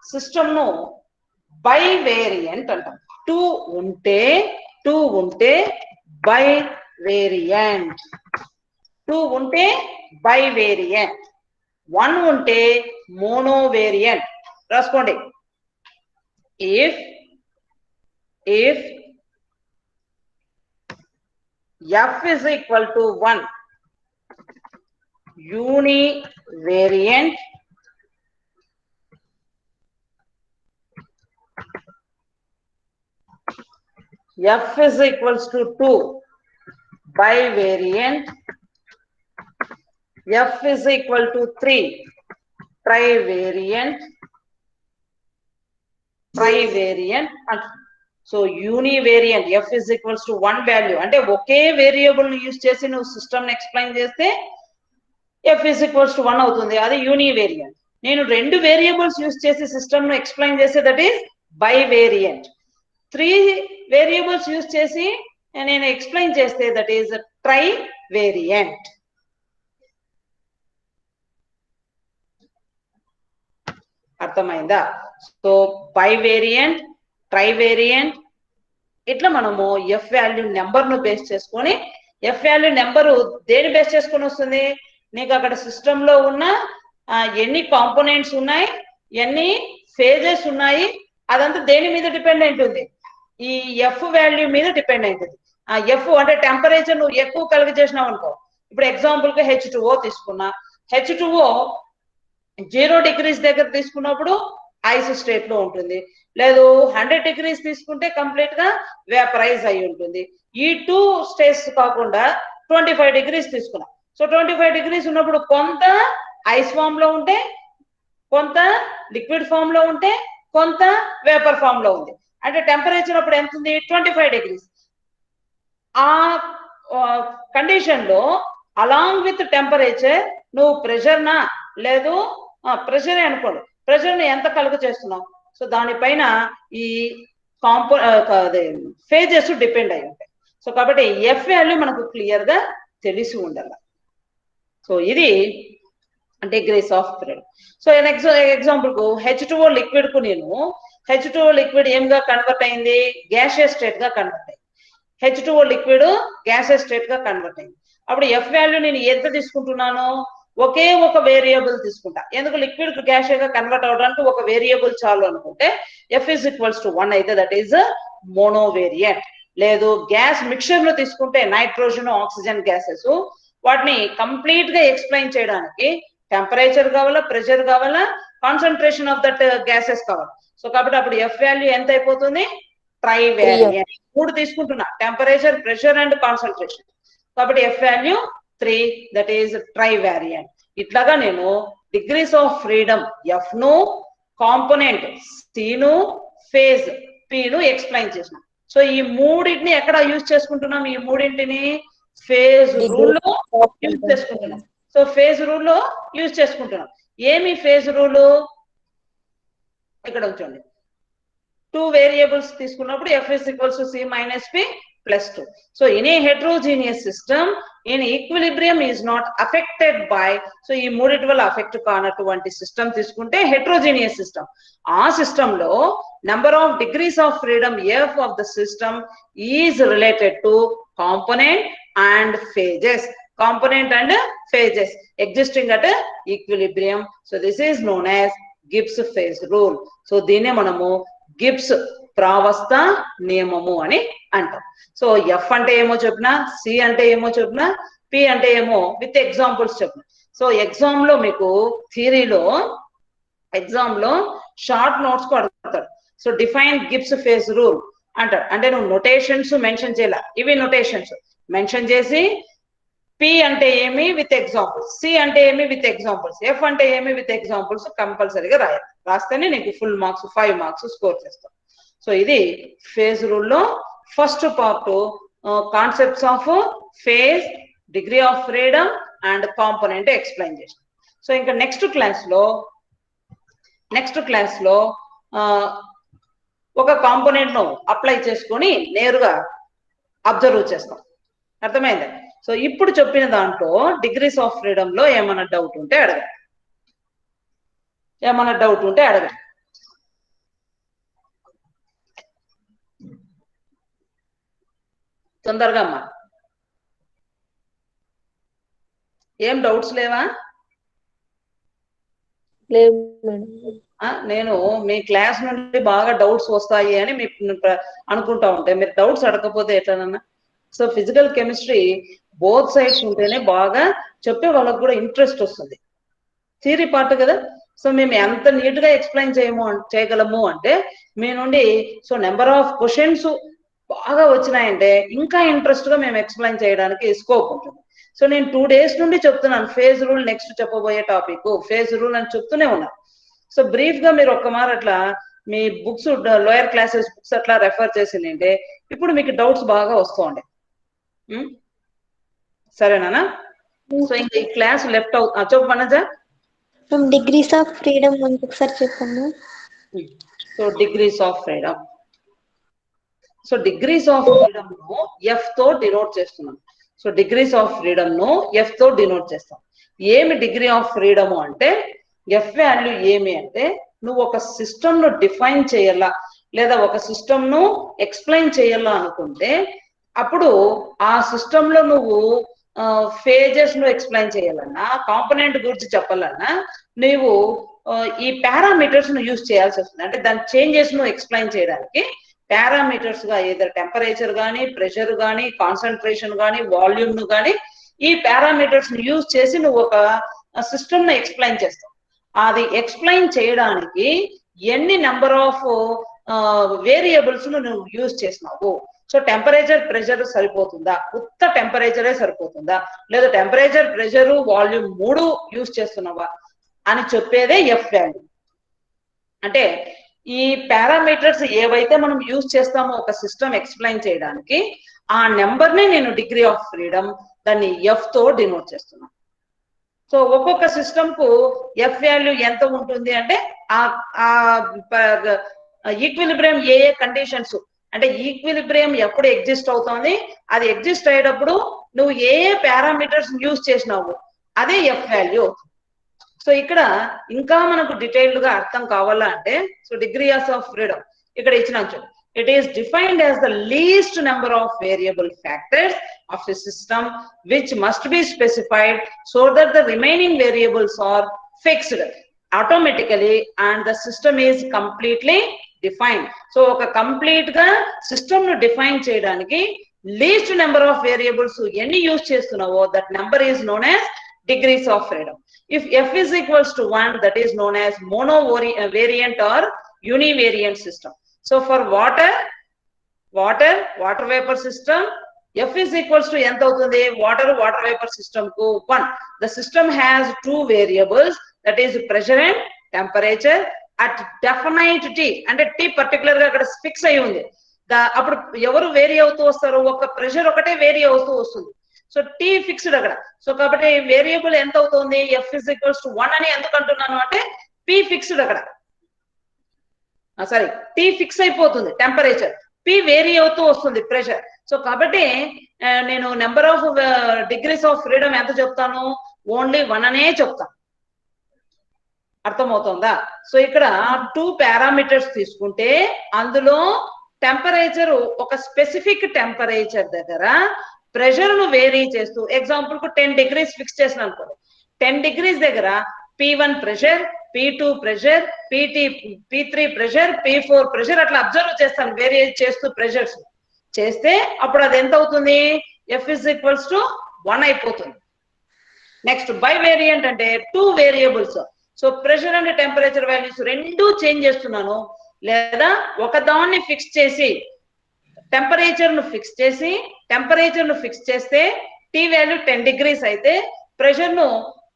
A: సిస్టమ్ ను బై వేరియంట్ అంటాం. 2 ఉంటే బై వేరియంట్, 2 ఉంటే బై వేరియంట్, 1 ఉంటే మోనో వేరియంట్. రాసుకోండి. If F is equal to 1, univariant, F is equals to 2, bivariant, F is equal to 3, trivariant, and so univariant F is equals to 1 value. అంటే ఒకే variable ను use చేసి నువ్వు system ని explain చేస్తే F is equals to 1 అవుతుంది, అది యూనివేరియంట్. నేను 2 వేరియబుల్స్ యూజ్ చేసి సిస్టమ్ ను ఎక్స్ప్లెయిన్ చేస్తే దట్ ఈస్ బైవేరియంట్. 3 వేరియబుల్స్ యూజ్ చేసి నేను ఎక్స్ప్లెయిన్ చేస్తే దట్ ఈస్ ట్రై వేరియంట్. అర్థమైందా? సో బైవేరియంట్, ట్రైవేరియంట్, ఇట్లా మనము ఎఫ్ వాల్యూ నెంబర్ ను బేస్ చేసుకొని, ఎఫ్ వాల్యూ నెంబరు దేని బేస్ చేసుకొని వస్తుంది? నీకు అక్కడ సిస్టమ్ లో ఉన్న ఎన్ని కాంపోనెంట్స్ ఉన్నాయి, ఎన్ని ఫేజెస్ ఉన్నాయి, అదంతా దేని మీద డిపెండ్ ఉంటుంది? ఈ ఎఫ్ వాల్యూ మీద డిపెండ్ అవుతుంది. ఆ ఎఫ్ అంటే టెంపరేచర్ నువ్వు ఎక్కువ కలిగి చేసినావు అనుకో. ఇప్పుడు ఎగ్జాంపుల్ కి H2O తీసుకున్నా, H2O 0 degrees దగ్గర తీసుకున్నప్పుడు ఐస్ స్టేట్ లో ఉంటుంది, లేదు 100 degrees తీసుకుంటే కంప్లీట్ గా వేపరైజ్ అయి ఉంటుంది. ఈ 2 స్టేట్స్ కాకుండా 25 degrees తీసుకున్నా. సో 25 degrees ఉన్నప్పుడు కొంత ఐస్ ఫామ్ లో ఉంటే, కొంత లిక్విడ్ ఫామ్ లో ఉంటే, కొంత వేపర్ ఫామ్ లో ఉంది. అంటే టెంపరేచర్ అప్పుడు ఎంత ఉంది? 25 degrees. ఆ కండిషన్ లో అలాంగ్ విత్ టెంపరేచర్ నువ్వు ప్రెషర్ నా, లేదు ప్రెషరే అనుకోండి, ప్రెషర్ ని ఎంత కలుగు చేస్తున్నావు? సో దానిపైన ఈ ఫేజెస్ డిపెండ్ అయి ఉంటాయి. సో కాబట్టి ఎఫ్ వాల్యూ మనకు క్లియర్ గా తెలిసి ఉండాలి. సో ఇది degrees of freedom. So example కు H2O లిక్విడ్ కు నేను H2O లిక్విడ్ ఏమిగా కన్వర్ట్ అయింది? గ్యాసియస్ స్టేట్ గా కన్వర్ట్ అయింది. H2O లిక్విడ్ గ్యాసియస్ స్టేట్ గా కన్వర్ట్ అయింది. అప్పుడు ఎఫ్ వాల్యూ నేను ఎంత తీసుకుంటున్నాను? ఒకే ఒక వేరియబుల్ తీసుకుంటా. ఎందుకు? లిక్విడ్ గ్యాస్ గా కన్వర్ట్ అవడానికి ఒక వేరియబుల్ చాలు అనుకుంటే ఎఫ్ ఇస్ ఈక్వల్స్ టు 1 అయితే దట్ ఈస్ మోనోవేరియంట్. లేదు గ్యాస్ మిక్చర్ లో తీసుకుంటే నైట్రోజన్, ఆక్సిజన్ గ్యాసెస్, వాటిని కంప్లీట్ గా ఎక్స్ప్లెయిన్ చేయడానికి టెంపరేచర్ కావాలా, ప్రెషర్ కావాలా, కాన్సన్ట్రేషన్ ఆఫ్ దట్ గ్యాసెస్ కావాలి. సో కాబట్టి అప్పుడు ఎఫ్ వాల్యూ ఎంత అయిపోతుంది? ట్రైవేరియంట్. 3 తీసుకుంటున్నా, టెంపరేచర్, ప్రెషర్ అండ్ కాన్సన్ట్రేషన్. కాబట్టి ఎఫ్ వాల్యూ 3, దట్ ఈస్ ట్రైవేరియంట్. ఇట్లాగా నేను డిగ్రీస్ ఆఫ్ ఫ్రీడమ్ ఎఫ్ ను, కాంపోనెంట్ సి ను, ఫేజ్ పి ను ఎక్స్ప్లెయిన్ చేసిన. సో ఈ మూడింటిని ఎక్కడ యూజ్ చేసుకుంటున్నాం? ఈ మూడింటిని ఫేజ్ రూల్ లో యూజ్ చేసుకుంటున్నాం. సో ఫేజ్ రూల్ లో యూజ్ చేసుకుంటున్నాం. ఏమి ఫేజ్ రూల్? ఇక్కడ ఉంచండి. 2 వేరియబుల్స్ తీసుకున్నప్పుడు f is equals to c minus p plus 2. So in a heterogeneous system, in equilibrium is not affected by, so ఈ మూడిటి వల్ల అఫెక్ట్ కానటువంటి సిస్టమ్ తీసుకుంటే heterogeneous system. ఆ సిస్టమ్ లో number of degrees of freedom f of the system is related to component and phases. Component and phases existing at equilibrium. So this is known as Gibbs phase rule. So దీనే మనము Gibbs ప్రావస్థ నియమము అని అంటాం. So F అంటే ఏమో చెప్పినా, C అంటే ఏమో చెప్పినా, పి అంటే ఏమో విత్ ఎగ్జాంపుల్స్ చెప్పిన. సో ఎగ్జామ్ లో మీకు థియరీలో ఎగ్జామ్ లో షార్ట్ నోట్స్ కు అడుగుతాడు. So define Gibbs phase rule అంటాడు. అంటే నువ్వు నొటేషన్స్ మెన్షన్ చేయాల, ఇవి నొటేషన్స్ మెన్షన్ చేసి పి అంటే ఏమి విత్ ఎగ్జాంపుల్స్, సి అంటే ఏమి విత్ ఎగ్జాంపుల్స్, ఎఫ్ అంటే ఏమి విత్ ఎగ్జాంపుల్స్ కంపల్సరీగా రాయాలి. రాస్తేనే నీకు ఫుల్ మార్క్స్ 5 మార్క్స్ స్కోర్ చేస్తాం. సో ఇది ఫేజ్ రూల్ లో first part, concepts of phase, degree of freedom and component explain చేసాం. సో ఇంకా నెక్స్ట్ క్లాస్ లో ఒక కాంపోనెంట్ ను అప్లై చేసుకొని నేరుగా అబ్జర్వ్ చేస్తాం. అర్థమైందా? సో ఇప్పుడు చెప్పిన దాంట్లో డిగ్రీస్ ఆఫ్ ఫ్రీడమ్ లో ఏమైనా డౌట్ ఉంటే అడగండి. తొందరగా అమ్మా. ఏం డౌట్స్ లేవా? నేను మీ క్లాస్ నుండి బాగా డౌట్స్ వస్తాయి అని మీకు అనుకుంటా ఉంటే మీరు డౌట్స్ అడగకపోతే ఎట్లనన్నా. So physical chemistry both sides ఉంటేనే బాగా చెప్పే వాళ్ళకు కూడా ఇంట్రెస్ట్ వస్తుంది. థియరీ పార్ట్ కదా. సో మేము ఎంత నీట్ గా ఎక్స్ప్లెయిన్ చేయగలము అంటే మీ నుండి సో నెంబర్ ఆఫ్ క్వశ్చన్స్ బాగా వచ్చినాయంటే ఇంకా ఇంట్రెస్ట్ గా మేము ఎక్స్ప్లెయిన్ చేయడానికి స్కోప్ ఉంటుంది. సో నేను 2 days నుండి చెప్తున్నాను ఫేజ్ రూల్, నెక్స్ట్ చెప్పబోయే టాపిక్ ఫేజ్ రూల్ అని చెప్తూనే ఉన్నాను. సో బ్రీఫ్ గా మీరు ఒక్క మారు అట్లా మీ బుక్స్, లోయర్ క్లాసెస్ బుక్స్ అట్లా రెఫర్ చేసిందంటే ఇప్పుడు మీకు డౌట్స్ బాగా వస్తూ ఉండే. సరేనా? సో ఇంకా ఈ క్లాస్ లెఫ్ట్ చెప్పు మనజా.
D: డిగ్రీస్ ఆఫ్ ఫ్రీడమ్ ఒకసారి చెప్పండి.
A: So degrees of freedom, so degrees of freedom ను ఎఫ్ తో డినోట్ చేస్తున్నాం. సో డిగ్రీస్ ఆఫ్ ఫ్రీడమ్ ను ఎఫ్ తో డినోట్ చేస్తాం. ఏమి డిగ్రీ ఆఫ్ ఫ్రీడమ్ అంటే ఎఫ్ వాల్యూ ఏమి అంటే నువ్వు ఒక సిస్టమ్ ను డిఫైన్ చేయాలా లేదా ఒక సిస్టమ్ ను ఎక్స్ప్లెయిన్ చేయాలా అనుకుంటే అప్పుడు ఆ సిస్టమ్ లో నువ్వు ఫేజెస్ ను ఎక్స్ప్లెయిన్ చేయాలన్నా, కాంపోనెంట్ గురించి చెప్పాలన్నా నీవు ఈ పారామీటర్స్ ను యూజ్ చేయాల్సి వస్తుంది. అంటే దాని చేంజెస్ ను ఎక్స్ప్లెయిన్ చేయడానికి పారామీటర్స్ గా ఏదైనా టెంపరేచర్ కానీ, ప్రెషర్ కానీ, కాన్సన్ట్రేషన్ కానీ, వాల్యూమ్ ను కానీ ఈ పారామీటర్స్ ను యూజ్ చేసి నువ్వు ఒక సిస్టమ్ ను ఎక్స్ప్లెయిన్ చేస్తావు. అది ఎక్స్ప్లెయిన్ చేయడానికి ఎన్ని నెంబర్ ఆఫ్ వేరియబుల్స్ ను నువ్వు యూజ్ చేసినావు. సో టెంపరేచర్, ప్రెషర్ సరిపోతుందా, ఉత్త టెంపరేచరే సరిపోతుందా, లేదా టెంపరేచర్, ప్రెషర్, వాల్యూమ్ 3 యూజ్ చేస్తున్నావా అని చెప్పేదే ఎఫ్ వాల్యూ. అంటే ఈ పారామీటర్స్ ఏవైతే మనం యూజ్ చేస్తామో ఒక సిస్టమ్ ఎక్స్ప్లెయిన్ చేయడానికి ఆ నెంబర్ ని నేను డిగ్రీ ఆఫ్ ఫ్రీడమ్ దాన్ని ఎఫ్ తో డినోట్ చేస్తున్నాను. సో ఒక్కొక్క సిస్టమ్ కు ఎఫ్ వాల్యూ ఎంత ఉంటుంది అంటే ఆ ఈక్విలిబ్రియం ఏ కండిషన్స్ అంటే ఈక్విలిబ్రియం ఎప్పుడు ఎగ్జిస్ట్ అవుతుంది, అది ఎగ్జిస్ట్ అయ్యేటప్పుడు నువ్వు ఏ పారామీటర్స్ యూజ్ చేసినావు అదే ఎఫ్ వాల్యూ. సో ఇక్కడ ఇంకా మనకు డీటెయిల్డ్ గా అర్థం కావాలా అంటే సో డిగ్రీస్ ఆఫ్ ఫ్రీడమ్ ఇక్కడ ఇచ్చిన it is defined as the least number of variable factors of the system which must be specified so that the remaining variables are fixed automatically and the system is completely define. So ఒక complete గా system ను define చేయడానికి least number of variables ఎన్ని use చేస్తున్నావో that number is known as degrees of freedom. If f is equals to 1, that is known as monovariant or univariant system. So for water, water vapour system. F is equals to ఎంత అవుతుంది? Water vapour system కు 1. The system has 2 variables, that is pressure and temperature at definite T. అంటే T particular గా అక్కడ fix అయి ఉంది. అప్పుడు ఎవరు వేరీ అవుతూ వస్తారు? ఒక ప్రెషర్ ఒకటే వేరీ అవుతూ వస్తుంది. సో T ఫిక్స్డ్ అక్కడ. సో కాబట్టి వేరియబుల్ ఎంత అవుతుంది? F is equals to 1 అని ఎందుకు అంటున్నాను అంటే P ఫిక్స్డ్ అక్కడ. సారీ, T ఫిక్స్ అయిపోతుంది టెంపరేచర్, P వేరీ అవుతూ వస్తుంది ప్రెషర్. సో కాబట్టి నేను number of degrees of freedom ఎంత చెప్తాను? ఓన్లీ 1 అనే చెప్తాను. అర్థమవుతుందా? సో ఇక్కడ 2 పారామీటర్స్ తీసుకుంటే అందులో టెంపరేచర్ ఒక స్పెసిఫిక్ టెంపరేచర్ దగ్గర ప్రెషర్ ను వేరీ చేస్తూ, ఎగ్జాంపుల్ కు 10 degrees ఫిక్స్ చేసిన అనుకోండి. 10 degrees దగ్గర P1 pressure, P2 pressure, P3 pressure, P4 pressure అట్లా అబ్జర్వ్ చేస్తాను, వేరీ చేస్తూ ప్రెషర్స్ చేస్తే అప్పుడు అది ఎంత అవుతుంది? F is equals to 1 అయిపోతుంది. నెక్స్ట్ బై వేరియంట్ అంటే 2 variables. So pressure and temperature values రెండు చేంజ్ చేస్తున్నాను, లేదా ఒక దాన్ని ఫిక్స్ చేసి టెంపరేచర్ ను ఫిక్స్ చేస్తే T వాల్యూ 10 degrees అయితే ప్రెషర్ ను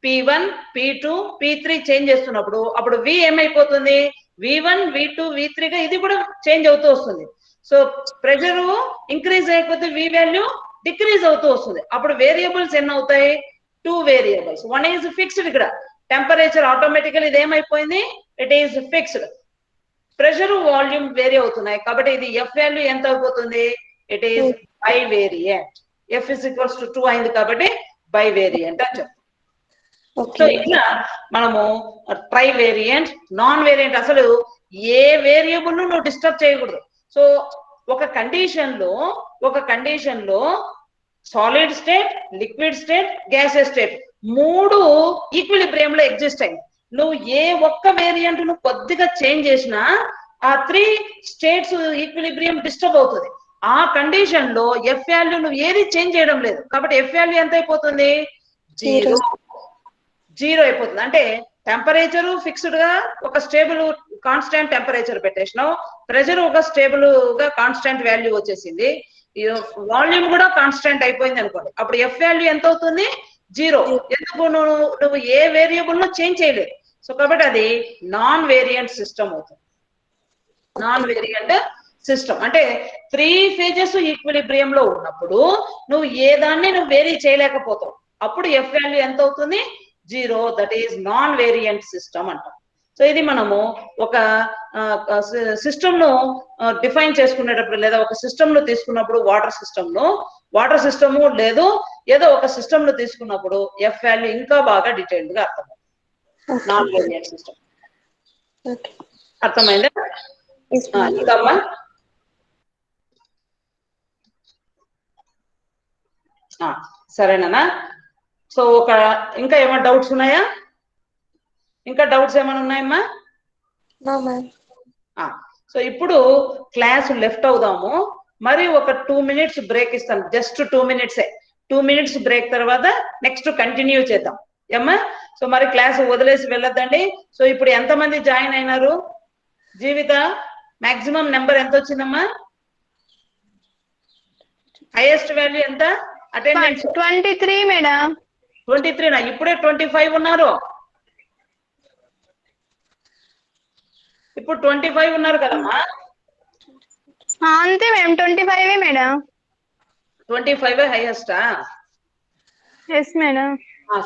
A: P1, P2, P3 చేంజ్ చేస్తున్నప్పుడు అప్పుడు V ఏమైపోతుంది? V1, V2, V3 గా ఇది కూడా చేంజ్ అవుతూ వస్తుంది. సో ప్రెషర్ ఇంక్రీజ్ అయిపోతే V వాల్యూ డిక్రీజ్ అవుతూ వస్తుంది. అప్పుడు వేరియబుల్స్ ఎన్ని అవుతాయి? 2 వేరియబుల్స్. 1 is fixed. ఇక్కడ టెంపరేచర్ ఆటోమేటికల్ ఇది ఏమైపోయింది? It is fixed. Pressure volume vary అవుతున్నాయి కాబట్టి ఇది F వాల్యూ ఎంత అయిపోతుంది? It is bivariant. F is equals to 2 అయింది కాబట్టి బై వేరియంట్ అని చెప్తాం. సో ఇట్లా మనము ట్రై వేరియంట్, నాన్ వేరియంట్, అసలు ఏ వేరియబుల్ ను నువ్వు డిస్టర్బ్ చేయకూడదు. సో ఒక కండిషన్ లో solid state, liquid state, gases state 3 equilibrium లో ఎగ్జిస్ట్ అయింది. నువ్వు ఏ ఒక్క వేరియంట్ ను కొద్దిగా చేంజ్ చేసినా ఆ 3 స్టేట్స్ ఈక్విలిబ్రియం డిస్టర్బ్ అవుతుంది. ఆ కండిషన్ లో F వాల్యూ నువ్వు ఏది చేంజ్ చేయడం లేదు కాబట్టి F వాల్యూ ఎంత అయిపోతుంది? 0 అయిపోతుంది. అంటే టెంపరేచర్ ఫిక్స్డ్ గా ఒక స్టేబుల్ కాన్స్టాంట్ టెంపరేచర్ పెట్టేసినావు, ప్రెషర్ ఒక స్టేబుల్ గా కాన్స్టాంట్ వాల్యూ వచ్చేసింది, వాల్యూమ్ కూడా కాన్స్టాంట్ అయిపోయింది అనుకోండి. అప్పుడు F వాల్యూ ఎంత అవుతుంది? 0. ఎందుకు? నువ్వు ఏ వేరియబుల్ ను చేంజ్ చేయలేదు. సో కాబట్టి అది నాన్ వేరియంట్ సిస్టమ్ అవుతుంది. నాన్ వేరియంట్ సిస్టమ్ అంటే 3 phases ఈక్విలిబ్రియం లో ఉన్నప్పుడు నువ్వు ఏ దాన్ని నువ్వు వేరీ చేయలేకపోతావు. అప్పుడు F వాల్యూ ఎంత అవుతుంది? 0. That is non variant system అంటాం. సో ఇది మనము ఒక సిస్టమ్ ను డిఫైన్ చేసుకునేటప్పుడు, లేదా ఒక సిస్టమ్ ను తీసుకున్నప్పుడు వాటర్ సిస్టమ్ లేదు ఏదో ఒక సిస్టమ్ ను తీసుకున్నప్పుడు F వాల్యూ ఇంకా బాగా డీటెయిల్డ్ గా అర్థమవుతుంది. నాన్ వేరియంట్ సిస్టమ్ అర్థమైందా? ఇంకమ్మా సరేనా? సో ఇంకా ఏమైనా డౌట్స్ ఉన్నాయా? ఇంకా డౌట్స్ ఏమైనా ఉన్నాయమ్మా? సో ఇప్పుడు క్లాస్ లెఫ్ట్ అవుదాము, మరి ఒక 2 minutes బ్రేక్ ఇస్తాను. Just 2 minutes. 2 minutes బ్రేక్ తర్వాత నెక్స్ట్ కంటిన్యూ చేద్దాం ఏమ్మా. సో మరి క్లాస్ వదిలేసి వెళ్ళొద్దండి. సో ఇప్పుడు ఎంతమంది జాయిన్ అయినారు? జీవిత మాక్సిమం నెంబర్ ఎంత వచ్చిందమ్మా? హైయెస్ట్ వాల్యూ ఎంత? Attendance
B: 23 madam.
A: 23 నా? ఇప్పుడే 25 ఉన్నారు. ఇప్పుడు 25 ఉన్నారు కదమ్మా?
B: అంతే మేడం, 25 మేడం.
A: 25 హైయెస్టా?
B: Yes madam.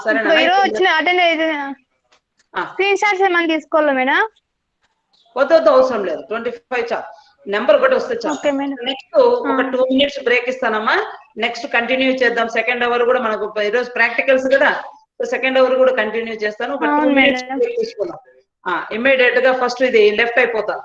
A: సరేనా?
B: ఈరోజు వచ్చిన అటెండ్ అయితే స్క్రీన్ షాట్స్ ఏమైనా తీసుకోవాలా మేడం?
A: వద్దు అవసరం లేదు, 25 చాలు. నెంబర్ ఒకటి వస్తే చాలు. నెక్స్ట్ ఒక 2 minutes బ్రేక్ ఇస్తానమ్మా. నెక్స్ట్ కంటిన్యూ చేద్దాం. సెకండ్ అవర్ కూడా మనకు ఈరోజు ప్రాక్టికల్స్ కదా, సో సెకండ్ అవర్ కూడా కంటిన్యూ చేస్తాను. ఒక 2 minutes బ్రేక్ తీసుకుందాం. ఇమ్మీడియట్ గా ఫస్ట్ ఇది లెఫ్ట్ అయిపోతా.